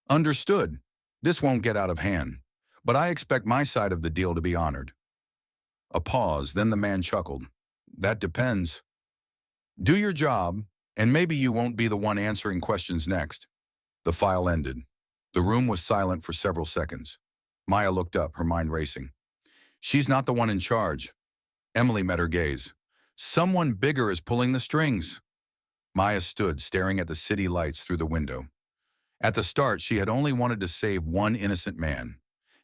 "Understood. This won't get out of hand. But I expect my side of the deal to be honored." A pause, then the man chuckled. "That depends. Do your job, and maybe you won't be the one answering questions next." The file ended. The room was silent for several seconds. Maya looked up, her mind racing. She's not the one in charge. Emily met her gaze. "Someone bigger is pulling the strings." Maya stood, staring at the city lights through the window. At the start, she had only wanted to save one innocent man.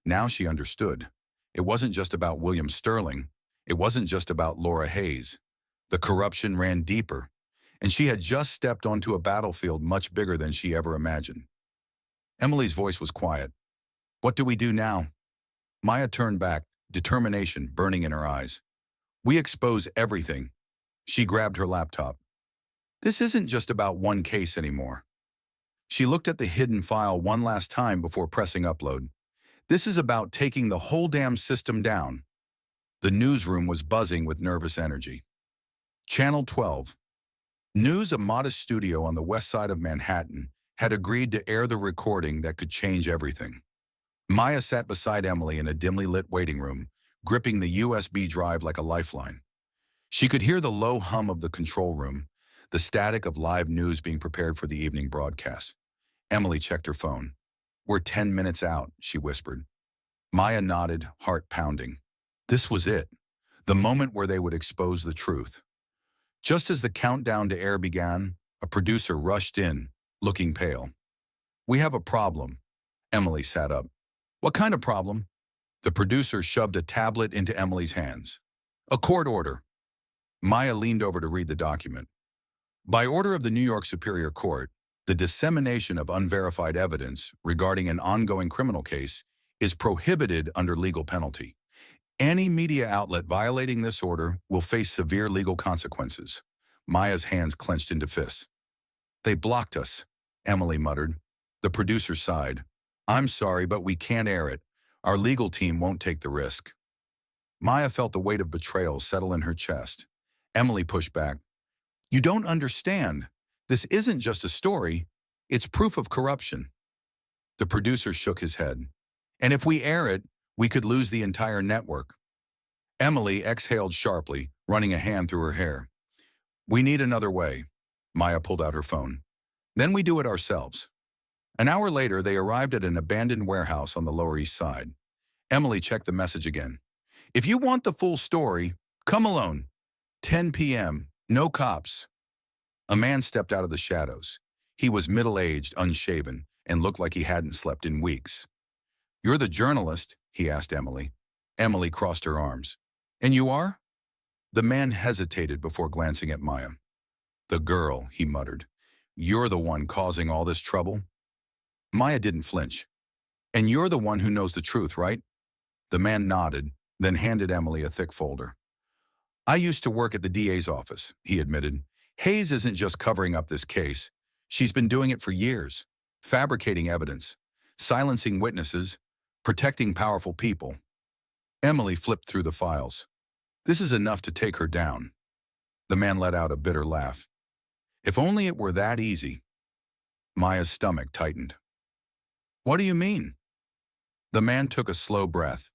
Now she understood. It wasn't just about William Sterling. It wasn't just about Laura Hayes. The corruption ran deeper, and she had just stepped onto a battlefield much bigger than she ever imagined. Emily's voice was quiet. "What do we do now?" Maya turned back, determination burning in her eyes. "We expose everything." She grabbed her laptop. "This isn't just about one case anymore." She looked at the hidden file one last time before pressing upload. "This is about taking the whole damn system down." The newsroom was buzzing with nervous energy. Channel 12. News, a modest studio on the west side of Manhattan, had agreed to air the recording that could change everything. Maya sat beside Emily in a dimly lit waiting room, gripping the USB drive like a lifeline. She could hear the low hum of the control room, the static of live news being prepared for the evening broadcast. Emily checked her phone. "We're 10 minutes out," she whispered. Maya nodded, heart pounding. This was it, the moment where they would expose the truth. Just as the countdown to air began, a producer rushed in, looking pale. "We have a problem." Emily sat up. "What kind of problem?" The producer shoved a tablet into Emily's hands. "A court order." Maya leaned over to read the document. By order of the New York Superior Court, the dissemination of unverified evidence regarding an ongoing criminal case is prohibited under legal penalty. Any media outlet violating this order will face severe legal consequences. Maya's hands clenched into fists. "They blocked us." Emily muttered. The producer sighed. I'm sorry, but we can't air it. Our legal team won't take the risk. Maya felt the weight of betrayal settle in her chest. Emily pushed back. You don't understand. This isn't just a story. It's proof of corruption. The producer shook his head. And if we air it, we could lose the entire network. Emily exhaled sharply, running a hand through her hair. We need another way. Maya pulled out her phone. Then we do it ourselves. An hour later, they arrived at an abandoned warehouse on the Lower East Side. Emily checked the message again. If you want the full story, come alone. 10 p.m., no cops. A man stepped out of the shadows. He was middle-aged, unshaven, and looked like he hadn't slept in weeks. You're the journalist, he asked Emily. Emily crossed her arms. And you are? The man hesitated before glancing at Maya. The girl, he muttered. You're the one causing all this trouble? Maya didn't flinch. And you're the one who knows the truth, right? The man nodded, then handed Emily a thick folder. I used to work at the DA's office, he admitted. Hayes isn't just covering up this case. She's been doing it for years, fabricating evidence, silencing witnesses, protecting powerful people. Emily flipped through the files. This is enough to take her down. The man let out a bitter laugh. If only it were that easy. Maya's stomach tightened. What do you mean? The man took a slow breath.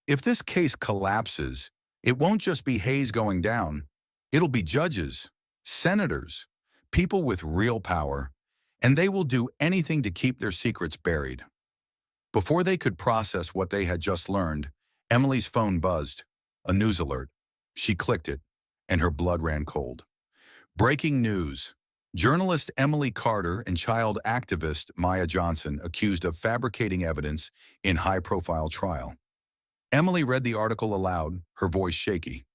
If this case collapses, it won't just be Hayes going down. It'll be judges, senators, people with real power, and they will do anything to keep their secrets buried. Before they could process what they had just learned, Emily's phone buzzed. A news alert. She clicked it, and her blood ran cold. Breaking news. Journalist Emily Carter and child activist Maya Johnson accused of fabricating evidence in high-profile trial. Emily read the article aloud, her voice shaky.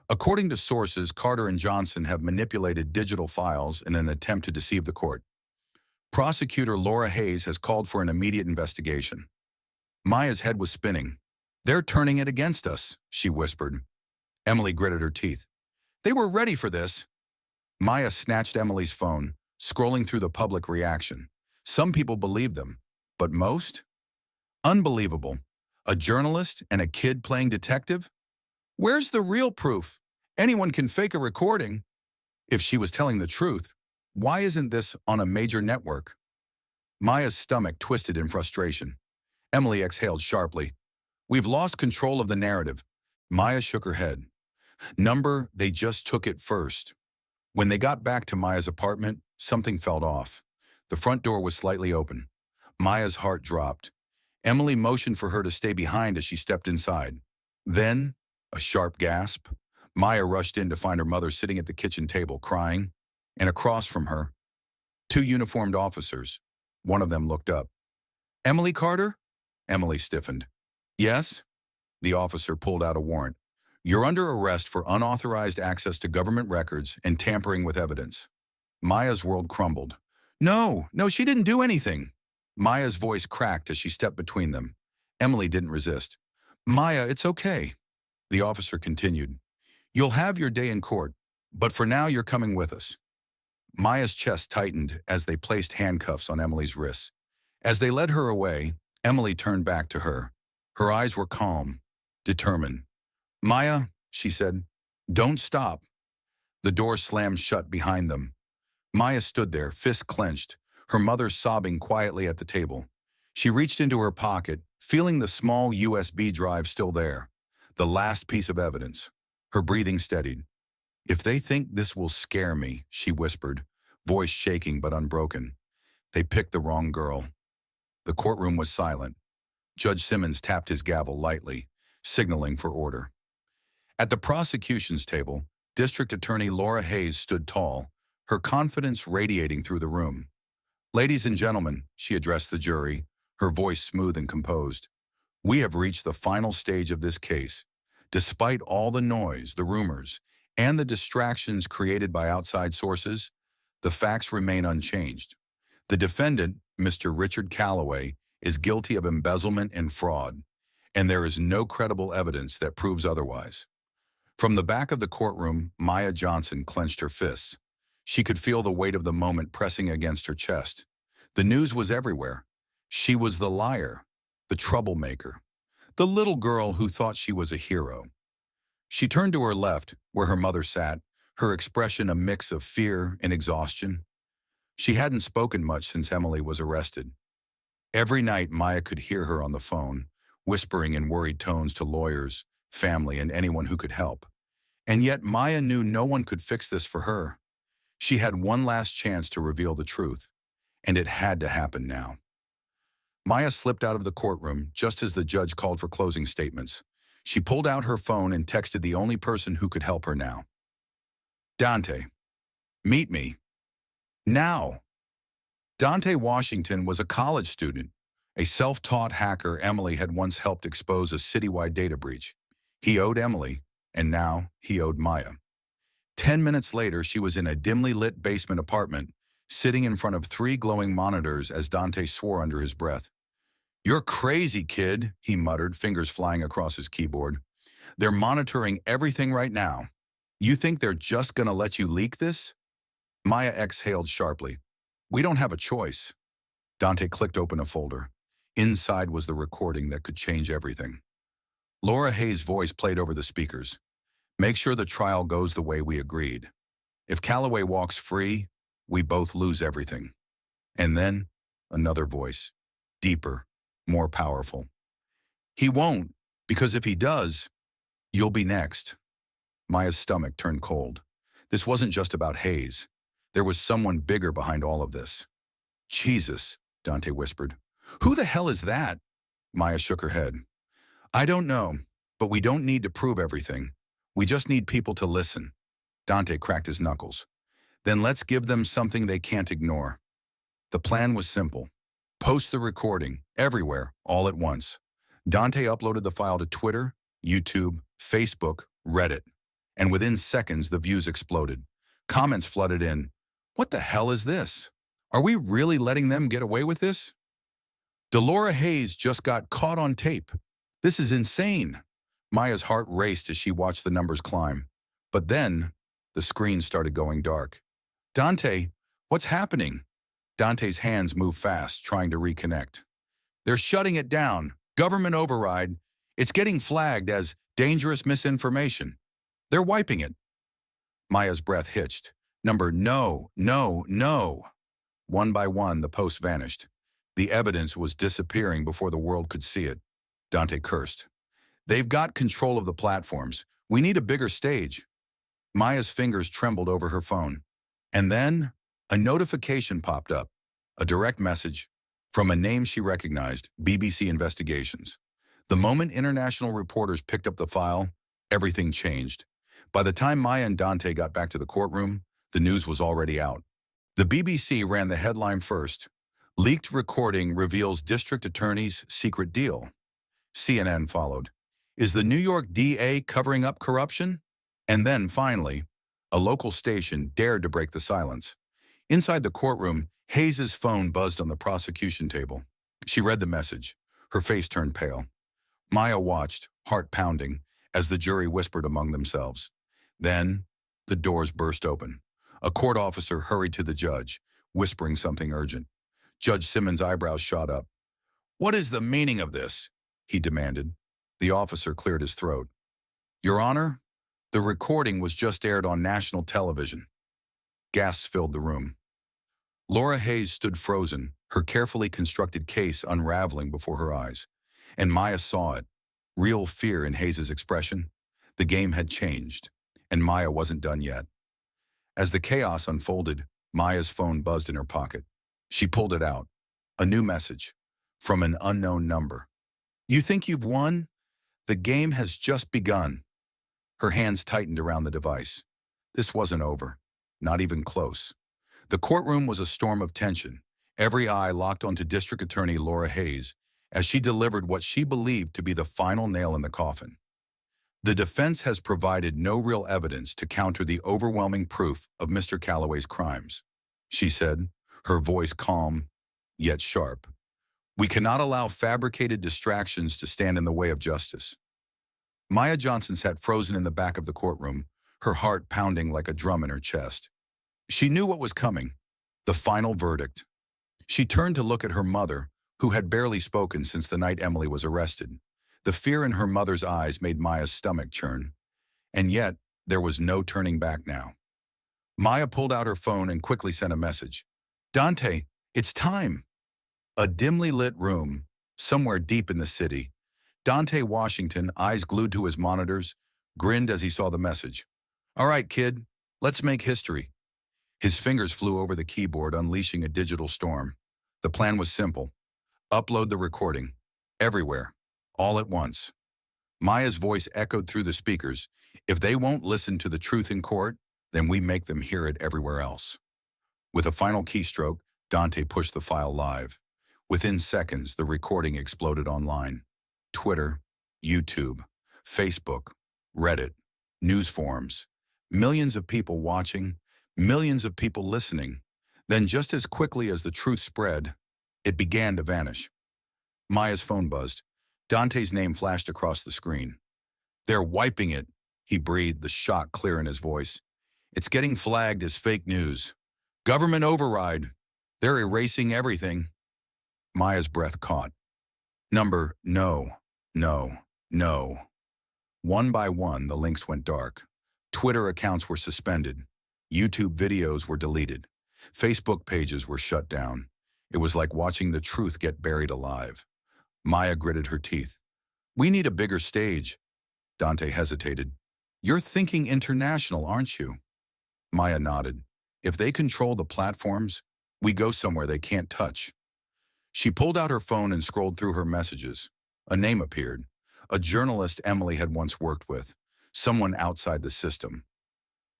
According to sources, Carter and Johnson have manipulated digital files in an attempt to deceive the court. Prosecutor Laura Hayes has called for an immediate investigation. Maya's head was spinning. They're turning it against us, she whispered. Emily gritted her teeth. They were ready for this. Maya snatched Emily's phone, scrolling through the public reaction. Some people believed them, but most? Unbelievable. A journalist and a kid playing detective? Where's the real proof? Anyone can fake a recording. If she was telling the truth, why isn't this on a major network? Maya's stomach twisted in frustration. Emily exhaled sharply. We've lost control of the narrative. Maya shook her head. They just took it first. When they got back to Maya's apartment, something felt off. The front door was slightly open. Maya's heart dropped. Emily motioned for her to stay behind as she stepped inside. Then, a sharp gasp. Maya rushed in to find her mother sitting at the kitchen table, crying, and across from her, 2 uniformed officers. One of them looked up. Emily Carter? Emily stiffened. Yes? The officer pulled out a warrant. You're under arrest for unauthorized access to government records and tampering with evidence. Maya's world crumbled. No, she didn't do anything. Maya's voice cracked as she stepped between them. Emily didn't resist. Maya, it's okay. The officer continued. You'll have your day in court, but for now you're coming with us. Maya's chest tightened as they placed handcuffs on Emily's wrists. As they led her away, Emily turned back to her. Her eyes were calm, determined. Maya, she said, don't stop. The door slammed shut behind them. Maya stood there, fists clenched, her mother sobbing quietly at the table. She reached into her pocket, feeling the small USB drive still there, the last piece of evidence. Her breathing steadied. If they think this will scare me, she whispered, voice shaking but unbroken. They picked the wrong girl. The courtroom was silent. Judge Simmons tapped his gavel lightly, signaling for order. At the prosecution's table, District Attorney Laura Hayes stood tall, her confidence radiating through the room. Ladies and gentlemen, she addressed the jury, her voice smooth and composed. We have reached the final stage of this case. Despite all the noise, the rumors, and the distractions created by outside sources, the facts remain unchanged. The defendant, Mr. Richard Calloway, is guilty of embezzlement and fraud, and there is no credible evidence that proves otherwise. From the back of the courtroom, Maya Johnson clenched her fists. She could feel the weight of the moment pressing against her chest. The news was everywhere. She was the liar, the troublemaker, the little girl who thought she was a hero. She turned to her left, where her mother sat, her expression a mix of fear and exhaustion. She hadn't spoken much since Emily was arrested. Every night, Maya could hear her on the phone, whispering in worried tones to lawyers, family, and anyone who could help. And yet Maya knew no one could fix this for her. She had one last chance to reveal the truth, and it had to happen now. Maya slipped out of the courtroom just as the judge called for closing statements. She pulled out her phone and texted the only person who could help her now. Dante, meet me. Now. Dante Washington was a college student, a self-taught hacker Emily had once helped expose a citywide data breach. He owed Emily, and now he owed Maya. 10 minutes later, she was in a dimly lit basement apartment, sitting in front of 3 glowing monitors as Dante swore under his breath. "You're crazy, kid," he muttered, fingers flying across his keyboard. "They're monitoring everything right now. You think they're just gonna let you leak this?" Maya exhaled sharply. "We don't have a choice." Dante clicked open a folder. Inside was the recording that could change everything. Laura Hayes' voice played over the speakers. "Make sure the trial goes the way we agreed. If Calloway walks free, we both lose everything." And then, another voice, deeper, more powerful. "He won't, because if he does, you'll be next." Maya's stomach turned cold. This wasn't just about Hayes. There was someone bigger behind all of this. "Jesus," Dante whispered. "Who the hell is that?" Maya shook her head. "I don't know, but we don't need to prove everything. We just need people to listen." Dante cracked his knuckles. "Then let's give them something they can't ignore." The plan was simple. Post the recording, everywhere, all at once. Dante uploaded the file to Twitter, YouTube, Facebook, Reddit. And within seconds, the views exploded. Comments flooded in. "What the hell is this? Are we really letting them get away with this? Delora Hayes just got caught on tape. This is insane." Maya's heart raced as she watched the numbers climb. But then, the screen started going dark. "Dante, what's happening?" Dante's hands moved fast, trying to reconnect. "They're shutting it down. Government override. It's getting flagged as dangerous misinformation. They're wiping it." Maya's breath hitched. No. One by one, the posts vanished. The evidence was disappearing before the world could see it. Dante cursed. "They've got control of the platforms. We need a bigger stage." Maya's fingers trembled over her phone. And then, a notification popped up. A direct message from a name she recognized, BBC Investigations. The moment international reporters picked up the file, everything changed. By the time Maya and Dante got back to the courtroom, the news was already out. The BBC ran the headline first. "Leaked recording reveals district attorney's secret deal." CNN followed. "Is the New York DA covering up corruption?" And then, finally, a local station dared to break the silence. Inside the courtroom, Hayes' phone buzzed on the prosecution table. She read the message. Her face turned pale. Maya watched, heart pounding, as the jury whispered among themselves. Then, the doors burst open. A court officer hurried to the judge, whispering something urgent. Judge Simmons' eyebrows shot up. "What is the meaning of this?" he demanded. The officer cleared his throat. "Your Honor, the recording was just aired on national television." Gasps filled the room. Laura Hayes stood frozen, her carefully constructed case unraveling before her eyes. And Maya saw it. Real fear in Hayes' expression. The game had changed, and Maya wasn't done yet. As the chaos unfolded, Maya's phone buzzed in her pocket. She pulled it out. A new message from an unknown number. "You think you've won? The game has just begun." Her hands tightened around the device. This wasn't over. Not even close. The courtroom was a storm of tension, every eye locked onto District Attorney Laura Hayes as she delivered what she believed to be the final nail in the coffin. "The defense has provided no real evidence to counter the overwhelming proof of Mr. Calloway's crimes," she said, her voice calm, yet sharp. "We cannot allow fabricated distractions to stand in the way of justice." Maya Johnson sat frozen in the back of the courtroom, her heart pounding like a drum in her chest. She knew what was coming, the final verdict. She turned to look at her mother, who had barely spoken since the night Emily was arrested. The fear in her mother's eyes made Maya's stomach churn. And yet, there was no turning back now. Maya pulled out her phone and quickly sent a message. Dante, it's time. A dimly lit room, somewhere deep in the city. Dante Washington, eyes glued to his monitors, grinned as he saw the message. All right, kid, let's make history. His fingers flew over the keyboard, unleashing a digital storm. The plan was simple. Upload the recording. Everywhere. All at once. Maya's voice echoed through the speakers. If they won't listen to the truth in court, then we make them hear it everywhere else. With a final keystroke, Dante pushed the file live. Within seconds, the recording exploded online. Twitter, YouTube, Facebook, Reddit, news forums. Millions of people watching, millions of people listening. Then just as quickly as the truth spread, it began to vanish. Maya's phone buzzed. Dante's name flashed across the screen. They're wiping it, he breathed, the shock clear in his voice. It's getting flagged as fake news. Government override. They're erasing everything. Maya's breath caught. Number, no, no, no. One by one, the links went dark. Twitter accounts were suspended. YouTube videos were deleted. Facebook pages were shut down. It was like watching the truth get buried alive. Maya gritted her teeth. We need a bigger stage. Dante hesitated. You're thinking international, aren't you? Maya nodded. If they control the platforms, we go somewhere they can't touch. She pulled out her phone and scrolled through her messages. A name appeared. A journalist Emily had once worked with. Someone outside the system.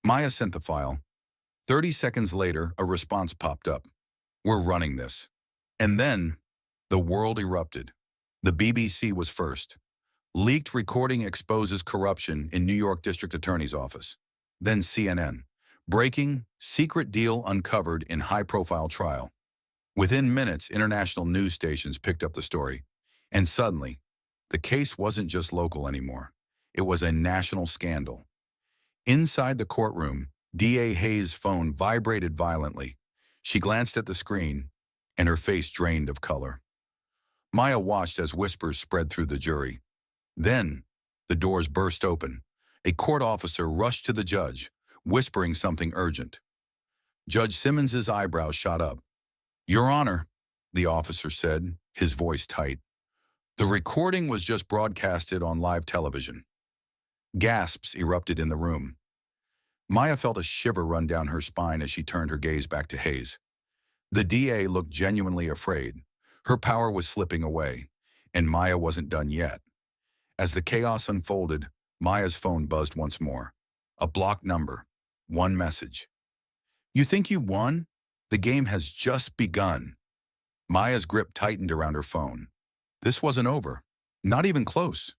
Maya sent the file. 30 seconds later, a response popped up. We're running this. And then, the world erupted. The BBC was first. Leaked recording exposes corruption in New York District Attorney's office. Then CNN. Breaking, secret deal uncovered in high-profile trial. Within minutes, international news stations picked up the story. And suddenly, the case wasn't just local anymore. It was a national scandal. Inside the courtroom, DA Hayes' phone vibrated violently. She glanced at the screen, and her face drained of color. Maya watched as whispers spread through the jury. Then, the doors burst open. A court officer rushed to the judge, whispering something urgent. Judge Simmons's eyebrows shot up. Your Honor, the officer said, his voice tight. The recording was just broadcasted on live television. Gasps erupted in the room. Maya felt a shiver run down her spine as she turned her gaze back to Hayes. The DA looked genuinely afraid. Her power was slipping away, and Maya wasn't done yet. As the chaos unfolded, Maya's phone buzzed once more. A blocked number. One message. You think you won? The game has just begun. Maya's grip tightened around her phone. This wasn't over. Not even close.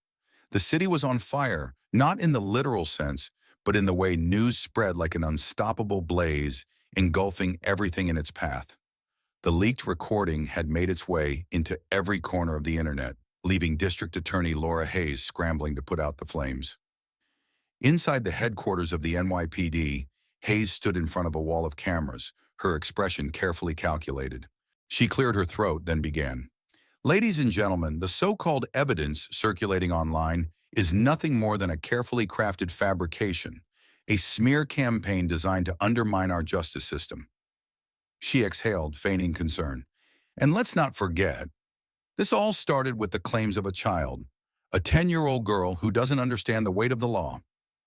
The city was on fire, not in the literal sense, but in the way news spread like an unstoppable blaze, engulfing everything in its path. The leaked recording had made its way into every corner of the internet, leaving District Attorney Laura Hayes scrambling to put out the flames. Inside the headquarters of the NYPD, Hayes stood in front of a wall of cameras, her expression carefully calculated. She cleared her throat, then began. Ladies and gentlemen, the so-called evidence circulating online is nothing more than a carefully crafted fabrication, a smear campaign designed to undermine our justice system. She exhaled, feigning concern. And let's not forget, this all started with the claims of a child, a 10-year-old girl who doesn't understand the weight of the law.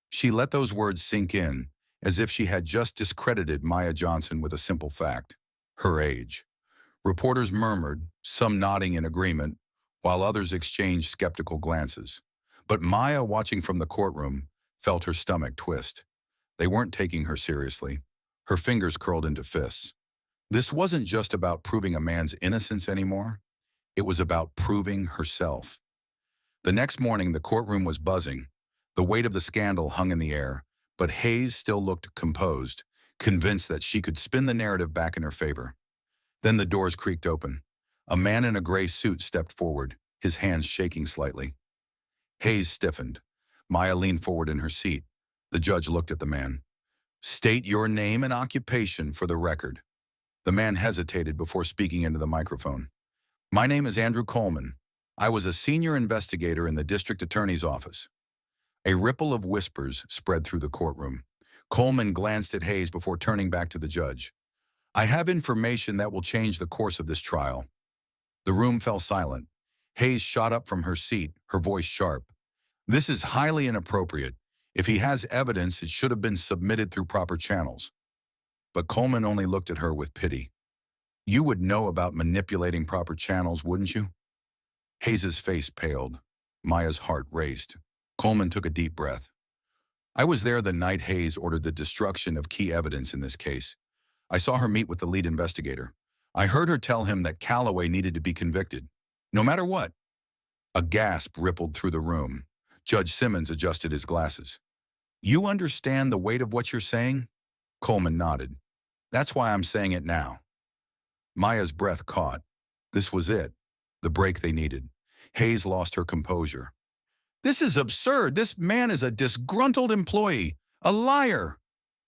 She let those words sink in, as if she had just discredited Maya Johnson with a simple fact, her age. Reporters murmured, some nodding in agreement, while others exchanged skeptical glances. But Maya, watching from the courtroom, felt her stomach twist. They weren't taking her seriously. Her fingers curled into fists. This wasn't just about proving a man's innocence anymore. It was about proving herself. The next morning, the courtroom was buzzing. The weight of the scandal hung in the air, but Hayes still looked composed, convinced that she could spin the narrative back in her favor. Then the doors creaked open. A man in a gray suit stepped forward, his hands shaking slightly. Hayes stiffened. Maya leaned forward in her seat. The judge looked at the man. State your name and occupation for the record. The man hesitated before speaking into the microphone. My name is Andrew Coleman. I was a senior investigator in the district attorney's office. A ripple of whispers spread through the courtroom. Coleman glanced at Hayes before turning back to the judge. I have information that will change the course of this trial. The room fell silent. Hayes shot up from her seat, her voice sharp. This is highly inappropriate. If he has evidence, it should have been submitted through proper channels. But Coleman only looked at her with pity. You would know about manipulating proper channels, wouldn't you? Hayes's face paled. Maya's heart raced. Coleman took a deep breath. I was there the night Hayes ordered the destruction of key evidence in this case. I saw her meet with the lead investigator. I heard her tell him that Calloway needed to be convicted, no matter what. A gasp rippled through the room. Judge Simmons adjusted his glasses. You understand the weight of what you're saying? Coleman nodded. That's why I'm saying it now. Maya's breath caught. This was it, the break they needed. Hayes lost her composure. This is absurd. This man is a disgruntled employee, a liar.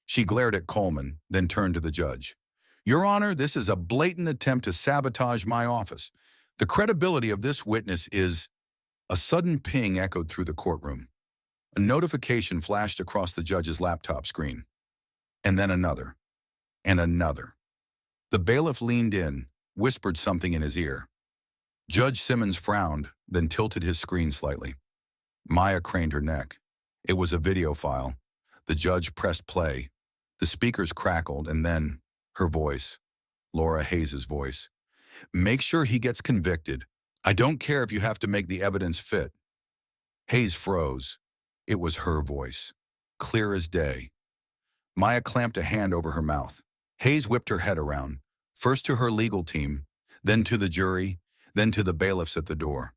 She glared at Coleman, then turned to the judge. Your Honor, this is a blatant attempt to sabotage my office. The credibility of this witness is... A sudden ping echoed through the courtroom. A notification flashed across the judge's laptop screen. And then another. And another. The bailiff leaned in, whispered something in his ear. Judge Simmons frowned, then tilted his screen slightly. Maya craned her neck. It was a video file. The judge pressed play. The speakers crackled, and then her voice, Laura Hayes' voice. Make sure he gets convicted. I don't care if you have to make the evidence fit. Hayes froze. It was her voice, clear as day. Maya clamped a hand over her mouth. Hayes whipped her head around, first to her legal team, then to the jury, then to the bailiffs at the door.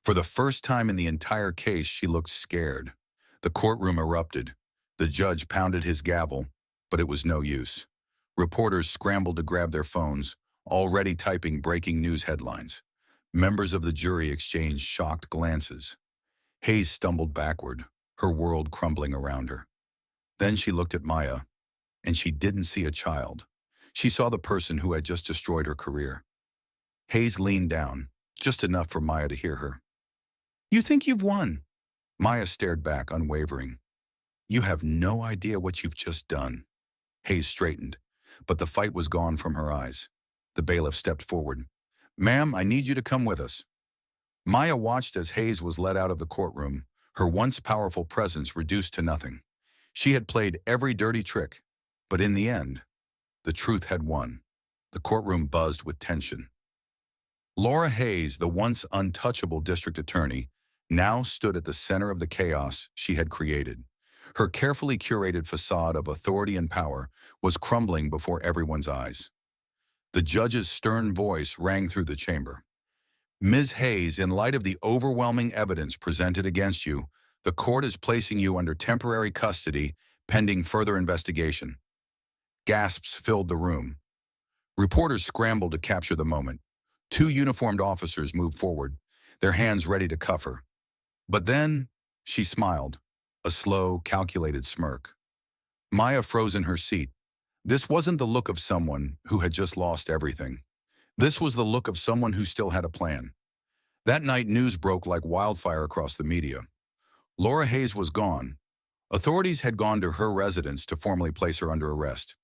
For the first time in the entire case, she looked scared. The courtroom erupted. The judge pounded his gavel, but it was no use. Reporters scrambled to grab their phones, already typing breaking news headlines. Members of the jury exchanged shocked glances. Hayes stumbled backward, her world crumbling around her. Then she looked at Maya, and she didn't see a child. She saw the person who had just destroyed her career. Hayes leaned down, just enough for Maya to hear her. You think you've won? Maya stared back, unwavering. You have no idea what you've just done. Hayes straightened, but the fight was gone from her eyes. The bailiff stepped forward. Ma'am, I need you to come with us. Maya watched as Hayes was led out of the courtroom, her once powerful presence reduced to nothing. She had played every dirty trick, but in the end, the truth had won. The courtroom buzzed with tension. Laura Hayes, the once untouchable district attorney, now stood at the center of the chaos she had created. Her carefully curated facade of authority and power was crumbling before everyone's eyes. The judge's stern voice rang through the chamber. Ms. Hayes, in light of the overwhelming evidence presented against you, the court is placing you under temporary custody pending further investigation. Gasps filled the room. Reporters scrambled to capture the moment. Two uniformed officers moved forward, their hands ready to cuff her. But then, she smiled, a slow, calculated smirk. Maya froze in her seat. This wasn't the look of someone who had just lost everything. This was the look of someone who still had a plan. That night, news broke like wildfire across the media. Laura Hayes was gone. Authorities had gone to her residence to formally place her under arrest.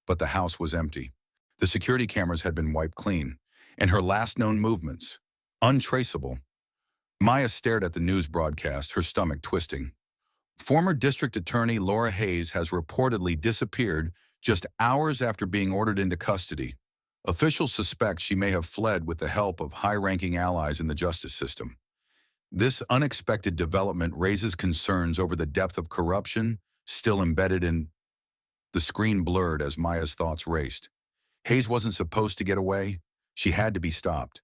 But the house was empty. The security cameras had been wiped clean, and her last known movements, untraceable. Maya stared at the news broadcast, her stomach twisting. Former District Attorney Laura Hayes has reportedly disappeared just hours after being ordered into custody. Officials suspect she may have fled with the help of high-ranking allies in the justice system. This unexpected development raises concerns over the depth of corruption still embedded in... The screen blurred as Maya's thoughts raced. Hayes wasn't supposed to get away. She had to be stopped.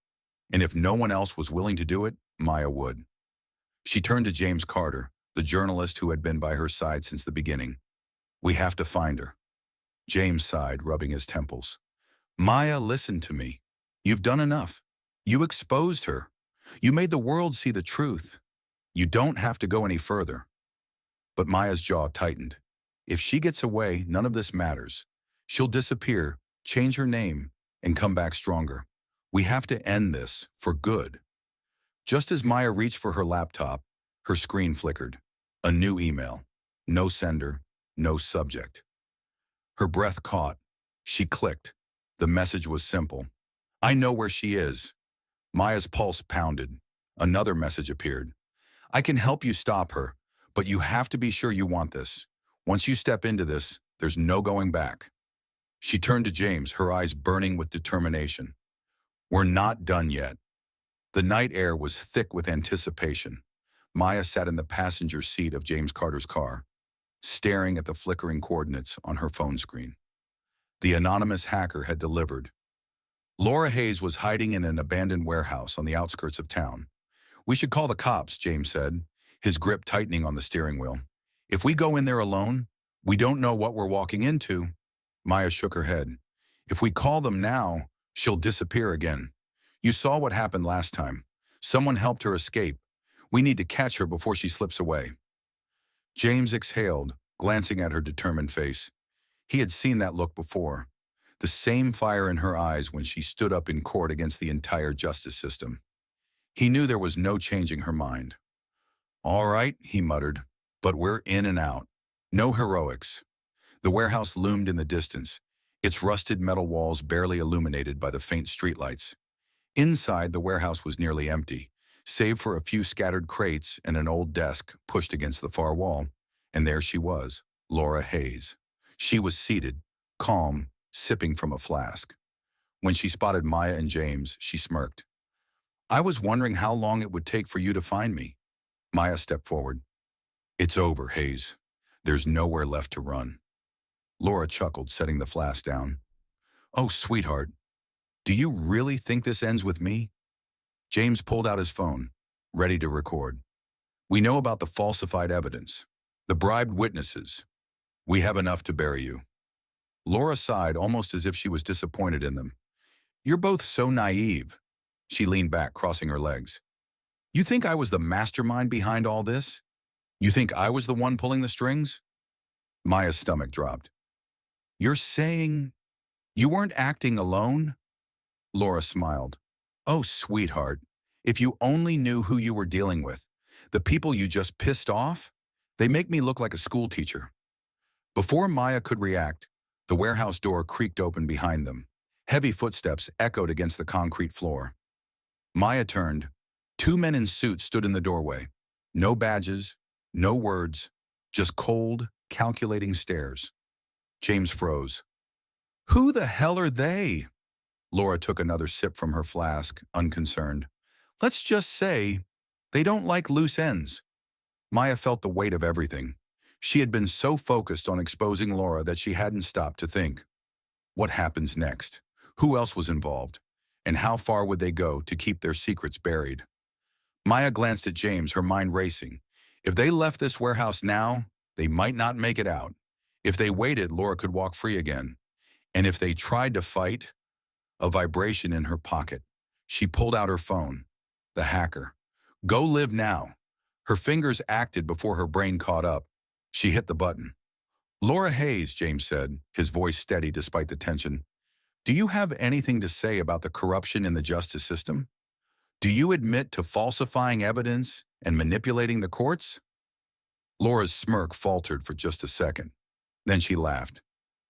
And if no one else was willing to do it, Maya would. She turned to James Carter, the journalist who had been by her side since the beginning. We have to find her. James sighed, rubbing his temples. Maya, listen to me. You've done enough. You exposed her. You made the world see the truth. You don't have to go any further. But Maya's jaw tightened. If she gets away, none of this matters. She'll disappear, change her name, and come back stronger. We have to end this for good. Just as Maya reached for her laptop, her screen flickered. A new email. No sender, no subject. Her breath caught. She clicked. The message was simple. I know where she is. Maya's pulse pounded. Another message appeared. I can help you stop her, but you have to be sure you want this. Once you step into this, there's no going back. She turned to James, her eyes burning with determination. We're not done yet. The night air was thick with anticipation. Maya sat in the passenger seat of James Carter's car, staring at the flickering coordinates on her phone screen. The anonymous hacker had delivered. Laura Hayes was hiding in an abandoned warehouse on the outskirts of town. We should call the cops, James said, his grip tightening on the steering wheel. If we go in there alone, we don't know what we're walking into. Maya shook her head. If we call them now, she'll disappear again. You saw what happened last time. Someone helped her escape. We need to catch her before she slips away. James exhaled, glancing at her determined face. He had seen that look before. The same fire in her eyes when she stood up in court against the entire justice system. He knew there was no changing her mind. All right, he muttered, but we're in and out. No heroics. The warehouse loomed in the distance, its rusted metal walls barely illuminated by the faint streetlights. Inside, the warehouse was nearly empty, save for a few scattered crates and an old desk pushed against the far wall. And there she was, Laura Hayes. She was seated, calm, sipping from a flask. When she spotted Maya and James, she smirked. I was wondering how long it would take for you to find me. Maya stepped forward. It's over, Hayes. There's nowhere left to run. Laura chuckled, setting the flask down. Oh, sweetheart, do you really think this ends with me? James pulled out his phone, ready to record. We know about the falsified evidence, the bribed witnesses. We have enough to bury you. Laura sighed, almost as if she was disappointed in them. You're both so naive. She leaned back, crossing her legs. You think I was the mastermind behind all this? You think I was the one pulling the strings? Maya's stomach dropped. You're saying you weren't acting alone? Laura smiled. Oh, sweetheart, if you only knew who you were dealing with. The people you just pissed off? They make me look like a schoolteacher. Before Maya could react, the warehouse door creaked open behind them. Heavy footsteps echoed against the concrete floor. Maya turned. Two men in suits stood in the doorway. No badges, no words, just cold, calculating stares. James froze. Who the hell are they? Laura took another sip from her flask, unconcerned. Let's just say they don't like loose ends. Maya felt the weight of everything. She had been so focused on exposing Laura that she hadn't stopped to think. What happens next? Who else was involved? And how far would they go to keep their secrets buried? Maya glanced at James, her mind racing. If they left this warehouse now, they might not make it out. If they waited, Laura could walk free again. And if they tried to fight, a vibration in her pocket. She pulled out her phone. The hacker. Go live now. Her fingers acted before her brain caught up. She hit the button. Laura Hayes, James said, his voice steady despite the tension. Do you have anything to say about the corruption in the justice system? Do you admit to falsifying evidence and manipulating the courts? Laura's smirk faltered for just a second. Then she laughed.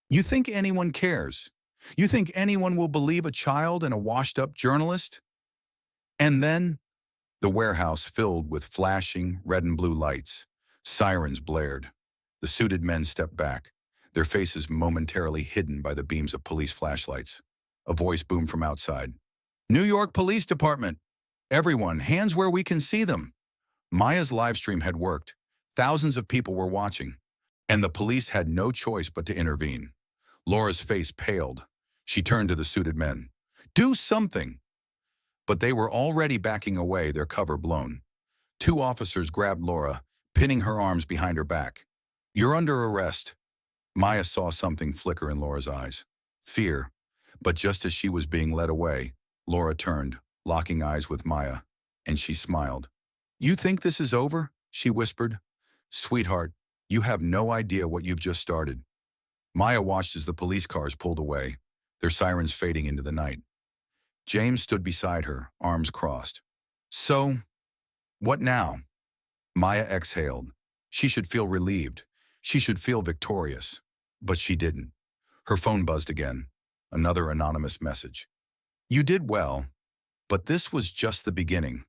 You think anyone cares? You think anyone will believe a child and a washed-up journalist? And then, the warehouse filled with flashing red and blue lights. Sirens blared. The suited men stepped back, their faces momentarily hidden by the beams of police flashlights. A voice boomed from outside. New York Police Department! Everyone, hands where we can see them! Maya's live stream had worked. Thousands of people were watching, and the police had no choice but to intervene. Laura's face paled. She turned to the suited men. Do something! But they were already backing away, their cover blown. Two officers grabbed Laura, pinning her arms behind her back. You're under arrest. Maya saw something flicker in Laura's eyes. Fear. But just as she was being led away, Laura turned, locking eyes with Maya, and she smiled. You think this is over? She whispered. Sweetheart, you have no idea what you've just started. Maya watched as the police cars pulled away. their sirens fading into the night. James stood beside her, arms crossed. So, what now? Maya exhaled. She should feel relieved. She should feel victorious. But she didn't. Her phone buzzed again. Another anonymous message. You did well, but this was just the beginning.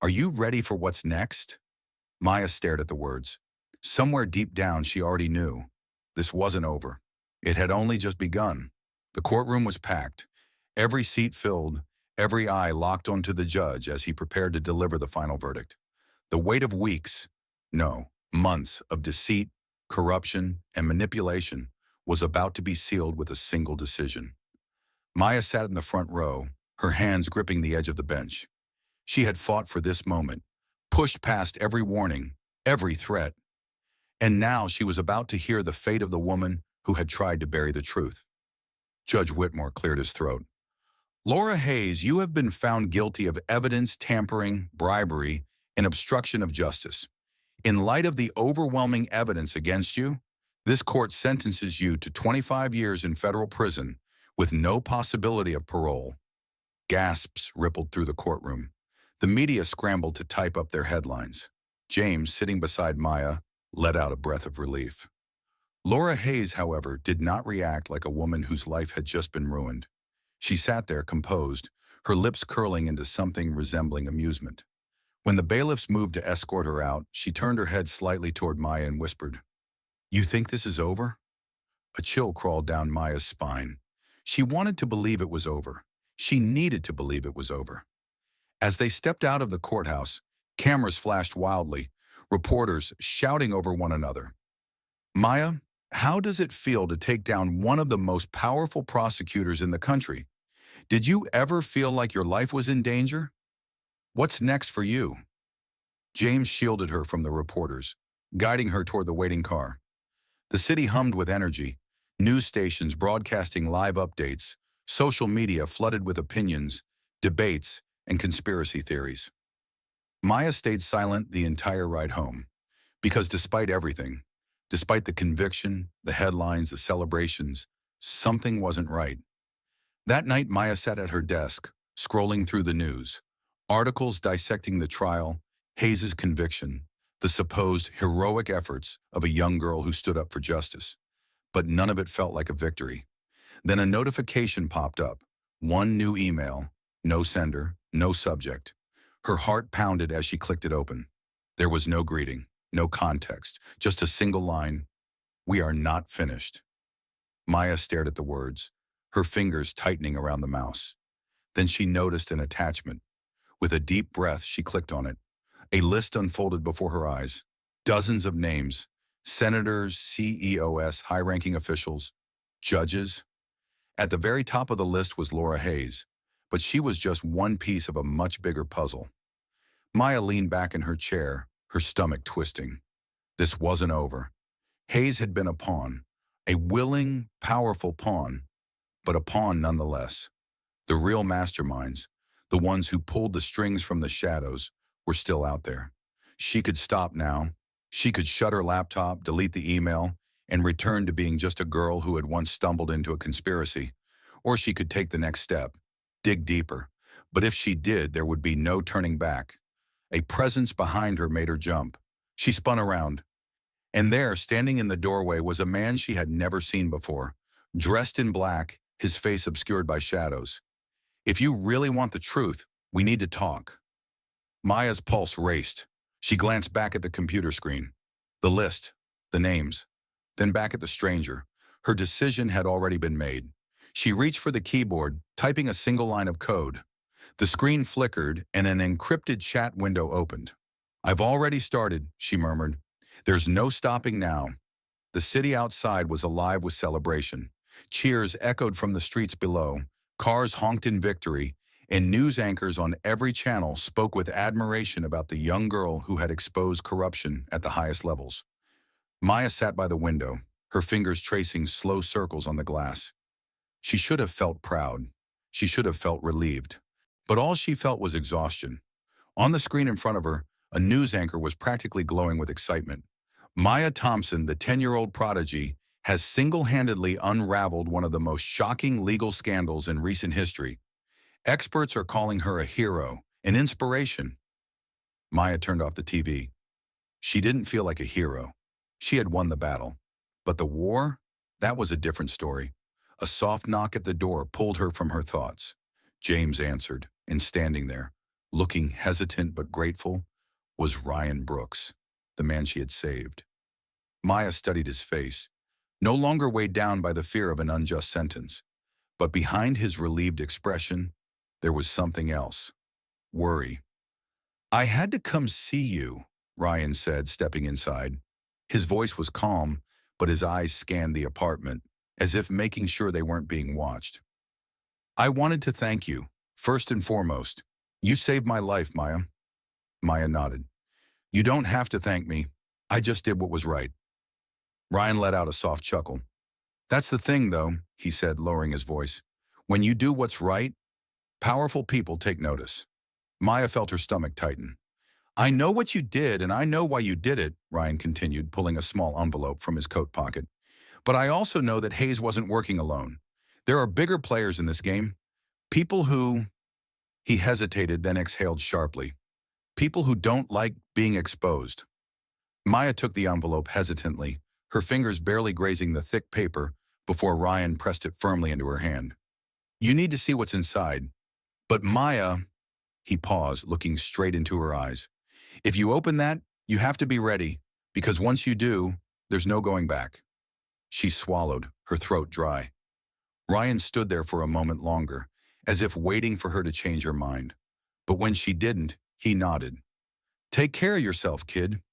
Are you ready for what's next? Maya stared at the words. Somewhere deep down she already knew. This wasn't over. It had only just begun. The courtroom was packed, every seat filled, every eye locked onto the judge as he prepared to deliver the final verdict. The weight of weeks, no, months of deceit, corruption, and manipulation was about to be sealed with a single decision. Maya sat in the front row, her hands gripping the edge of the bench. She had fought for this moment, pushed past every warning, every threat. And now she was about to hear the fate of the woman who had tried to bury the truth. Judge Whitmore cleared his throat. Laura Hayes, you have been found guilty of evidence tampering, bribery, and obstruction of justice. In light of the overwhelming evidence against you, this court sentences you to 25 years in federal prison with no possibility of parole. Gasps rippled through the courtroom. The media scrambled to type up their headlines. James, sitting beside Maya, let out a breath of relief. Laura Hayes, however, did not react like a woman whose life had just been ruined. She sat there composed, her lips curling into something resembling amusement. When the bailiffs moved to escort her out, she turned her head slightly toward Maya and whispered, "You think this is over?" A chill crawled down Maya's spine. She wanted to believe it was over. She needed to believe it was over. As they stepped out of the courthouse, cameras flashed wildly, reporters shouting over one another. Maya, how does it feel to take down one of the most powerful prosecutors in the country? Did you ever feel like your life was in danger? What's next for you? James shielded her from the reporters, guiding her toward the waiting car. The city hummed with energy, news stations broadcasting live updates, social media flooded with opinions, debates, and conspiracy theories. Maya stayed silent the entire ride home, because despite everything, despite the conviction, the headlines, the celebrations, something wasn't right. That night, Maya sat at her desk, scrolling through the news, articles dissecting the trial, Hayes' conviction, the supposed heroic efforts of a young girl who stood up for justice. But none of it felt like a victory. Then a notification popped up, one new email, no sender, no subject. Her heart pounded as she clicked it open. There was no greeting, no context, just a single line, "We are not finished." Maya stared at the words, her fingers tightening around the mouse. Then she noticed an attachment. With a deep breath, she clicked on it. A list unfolded before her eyes. Dozens of names, senators, CEOs, high-ranking officials, judges. At the very top of the list was Laura Hayes, but she was just one piece of a much bigger puzzle. Maya leaned back in her chair, her stomach twisting. This wasn't over. Hayes had been a pawn, a willing, powerful pawn, but a pawn nonetheless. The real masterminds, the ones who pulled the strings from the shadows, were still out there. She could stop now. She could shut her laptop, delete the email, and return to being just a girl who had once stumbled into a conspiracy. Or she could take the next step, dig deeper. But if she did, there would be no turning back. A presence behind her made her jump. She spun around. And there, standing in the doorway, was a man she had never seen before, dressed in black, his face obscured by shadows. "If you really want the truth, we need to talk." Maya's pulse raced. She glanced back at the computer screen. The list, the names, then back at the stranger. Her decision had already been made. She reached for the keyboard, typing a single line of code. The screen flickered and an encrypted chat window opened. "I've already started," she murmured. "There's no stopping now." The city outside was alive with celebration. Cheers echoed from the streets below, cars honked in victory, and news anchors on every channel spoke with admiration about the young girl who had exposed corruption at the highest levels. Maya sat by the window, her fingers tracing slow circles on the glass. She should have felt proud. She should have felt relieved. But all she felt was exhaustion. On the screen in front of her, a news anchor was practically glowing with excitement. Maya Thompson, the 10-year-old prodigy, has single-handedly unraveled one of the most shocking legal scandals in recent history. Experts are calling her a hero, an inspiration. Maya turned off the TV. She didn't feel like a hero. She had won the battle. But the war? That was a different story. A soft knock at the door pulled her from her thoughts. James answered, and standing there, looking hesitant but grateful, was Ryan Brooks, the man she had saved. Maya studied his face, no longer weighed down by the fear of an unjust sentence. But behind his relieved expression, there was something else. Worry. "I had to come see you," Ryan said, stepping inside. His voice was calm, but his eyes scanned the apartment, as if making sure they weren't being watched. "I wanted to thank you, first and foremost. You saved my life, Maya." Maya nodded. "You don't have to thank me. I just did what was right." Ryan let out a soft chuckle. "That's the thing, though," he said, lowering his voice. "When you do what's right, powerful people take notice." Maya felt her stomach tighten. "I know what you did, and I know why you did it," Ryan continued, pulling a small envelope from his coat pocket. "But I also know that Hayes wasn't working alone. There are bigger players in this game. People who—" He hesitated, then exhaled sharply. "People who don't like being exposed." Maya took the envelope hesitantly, her fingers barely grazing the thick paper before Ryan pressed it firmly into her hand. "You need to see what's inside." "But Maya—" He paused, looking straight into her eyes. "If you open that, you have to be ready, because once you do, there's no going back." She swallowed, her throat dry. Ryan stood there for a moment longer, as if waiting for her to change her mind. But when she didn't, he nodded. "Take care of yourself, kid."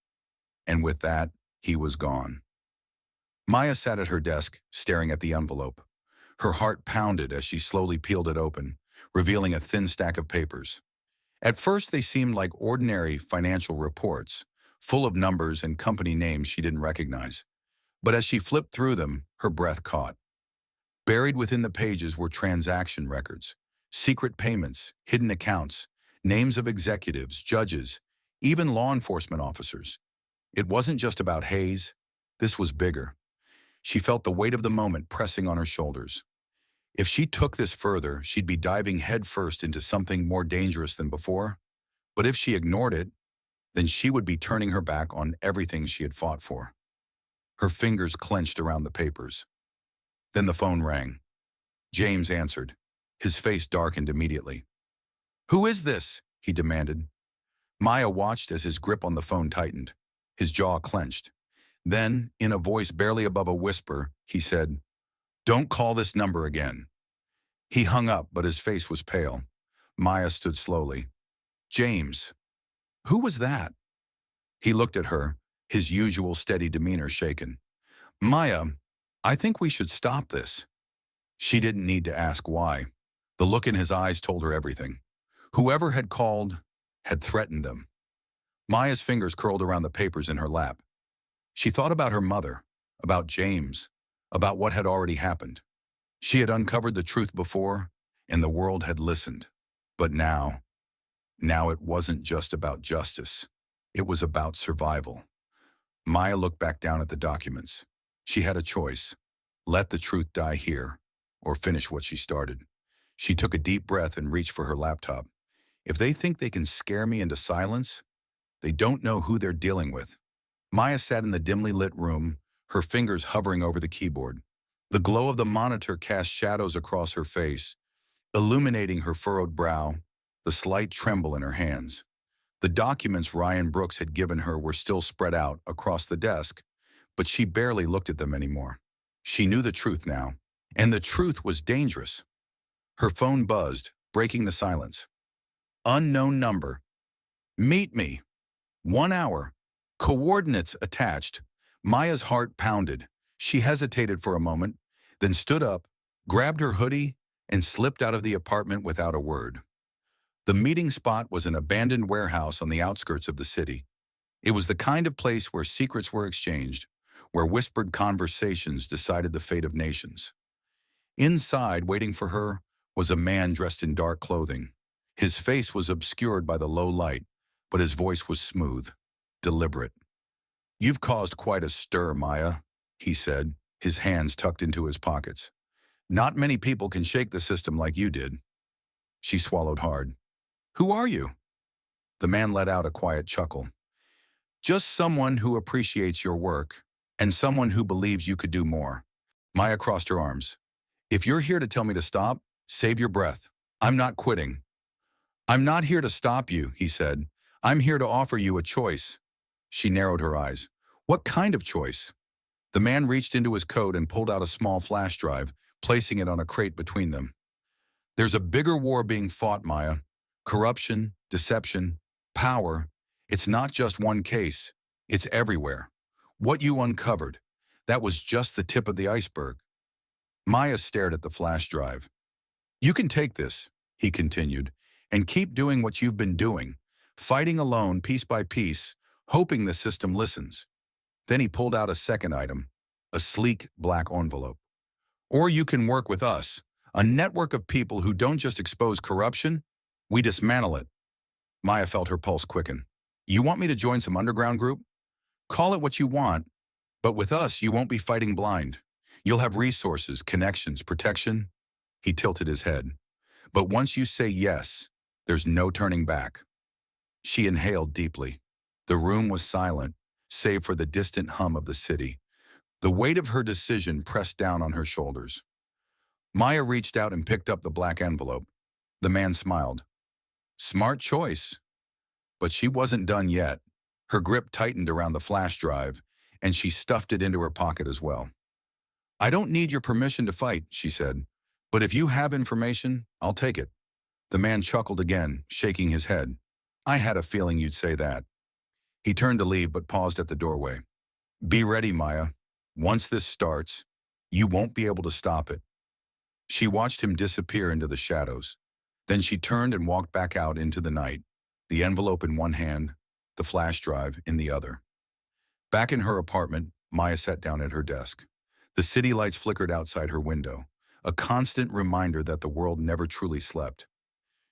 And with that, he was gone. Maya sat at her desk, staring at the envelope. Her heart pounded as she slowly peeled it open, revealing a thin stack of papers. At first, they seemed like ordinary financial reports, full of numbers and company names she didn't recognize. But as she flipped through them, her breath caught. Buried within the pages were transaction records, secret payments, hidden accounts, names of executives, judges, even law enforcement officers. It wasn't just about Hayes. This was bigger. She felt the weight of the moment pressing on her shoulders. If she took this further, she'd be diving headfirst into something more dangerous than before. But if she ignored it, then she would be turning her back on everything she had fought for. Her fingers clenched around the papers. Then the phone rang. James answered. His face darkened immediately. "Who is this?" he demanded. Maya watched as his grip on the phone tightened. His jaw clenched. Then, in a voice barely above a whisper, he said, "Don't call this number again." He hung up, but his face was pale. Maya stood slowly. "James, who was that?" He looked at her, his usual steady demeanor shaken. "Maya, I think we should stop this." She didn't need to ask why. The look in his eyes told her everything. Whoever had called had threatened them. Maya's fingers curled around the papers in her lap. She thought about her mother, about James, about what had already happened. She had uncovered the truth before, and the world had listened. But now it wasn't just about justice. It was about survival. Maya looked back down at the documents. She had a choice. Let the truth die here, or finish what she started. She took a deep breath and reached for her laptop. If they think they can scare me into silence, they don't know who they're dealing with. Maya sat in the dimly lit room, her fingers hovering over the keyboard. The glow of the monitor cast shadows across her face, illuminating her furrowed brow, the slight tremble in her hands. The documents Ryan Brooks had given her were still spread out across the desk, but she barely looked at them anymore. She knew the truth now, and the truth was dangerous. Her phone buzzed, breaking the silence. Unknown number. Meet me. 1 hour. Coordinates attached. Maya's heart pounded. She hesitated for a moment, then stood up, grabbed her hoodie, and slipped out of the apartment without a word. The meeting spot was an abandoned warehouse on the outskirts of the city. It was the kind of place where secrets were exchanged, where whispered conversations decided the fate of nations. Inside, waiting for her, was a man dressed in dark clothing. His face was obscured by the low light, but his voice was smooth, deliberate. "You've caused quite a stir, Maya," he said, his hands tucked into his pockets. Not many people can shake the system like you did. She swallowed hard. Who are you? The man let out a quiet chuckle. Just someone who appreciates your work and someone who believes you could do more. Maya crossed her arms. If you're here to tell me to stop, save your breath. I'm not quitting. I'm not here to stop you, he said. I'm here to offer you a choice. She narrowed her eyes. What kind of choice? The man reached into his coat and pulled out a small flash drive, placing it on a crate between them. There's a bigger war being fought, Maya. Corruption, deception, power. It's not just one case. It's everywhere. What you uncovered, that was just the tip of the iceberg. Maya stared at the flash drive. You can take this, he continued, and keep doing what you've been doing, fighting alone piece by piece, hoping the system listens. Then he pulled out a second item, a sleek black envelope. Or you can work with us, a network of people who don't just expose corruption, we dismantle it. Maya felt her pulse quicken. You want me to join some underground group? Call it what you want, but with us you won't be fighting blind. You'll have resources, connections, protection. He tilted his head. But once you say yes, there's no turning back. She inhaled deeply. The room was silent, save for the distant hum of the city. The weight of her decision pressed down on her shoulders. Maya reached out and picked up the black envelope. The man smiled. Smart choice. But she wasn't done yet. Her grip tightened around the flash drive, and she stuffed it into her pocket as well. I don't need your permission to fight, she said. But if you have information, I'll take it. The man chuckled again, shaking his head. I had a feeling you'd say that. He turned to leave but paused at the doorway. Be ready, Maya. Once this starts, you won't be able to stop it. She watched him disappear into the shadows. Then she turned and walked back out into the night, the envelope in one hand, the flash drive in the other. Back in her apartment, Maya sat down at her desk. The city lights flickered outside her window, a constant reminder that the world never truly slept.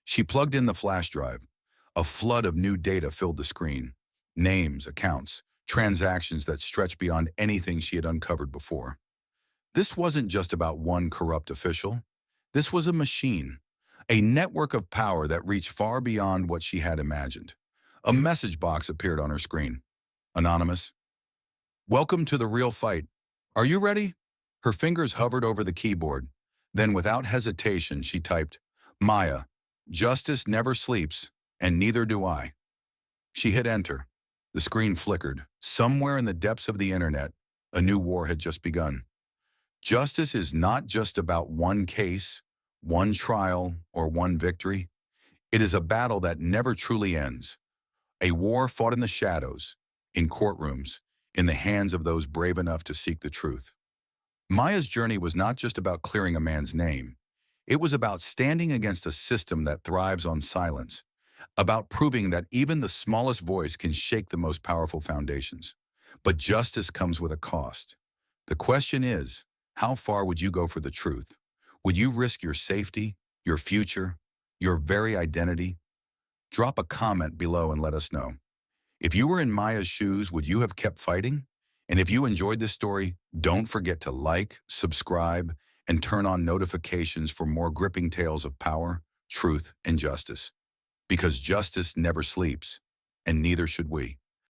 She plugged in the flash drive. A flood of new data filled the screen. Names, accounts, transactions that stretched beyond anything she had uncovered before. This wasn't just about one corrupt official. This was a machine, a network of power that reached far beyond what she had imagined. A message box appeared on her screen. Anonymous. Welcome to the real fight. Are you ready? Her fingers hovered over the keyboard. Then without hesitation, she typed, Maya, justice never sleeps, and neither do I. She hit enter. The screen flickered. Somewhere in the depths of the internet, a new war had just begun. Justice is not just about one case, one trial, or one victory. It is a battle that never truly ends. A war fought in the shadows, in courtrooms, in the hands of those brave enough to seek the truth. Maya's journey was not just about clearing a man's name. It was about standing against a system that thrives on silence, about proving that even the smallest voice can shake the most powerful foundations. But justice comes with a cost. The question is, how far would you go for the truth? Would you risk your safety, your future, your very identity? Drop a comment below and let us know. If you were in Maya's shoes, would you have kept fighting? And if you enjoyed this story, don't forget to like, subscribe, and turn on notifications for more gripping tales of power, truth, and justice. Because justice never sleeps, and neither should we.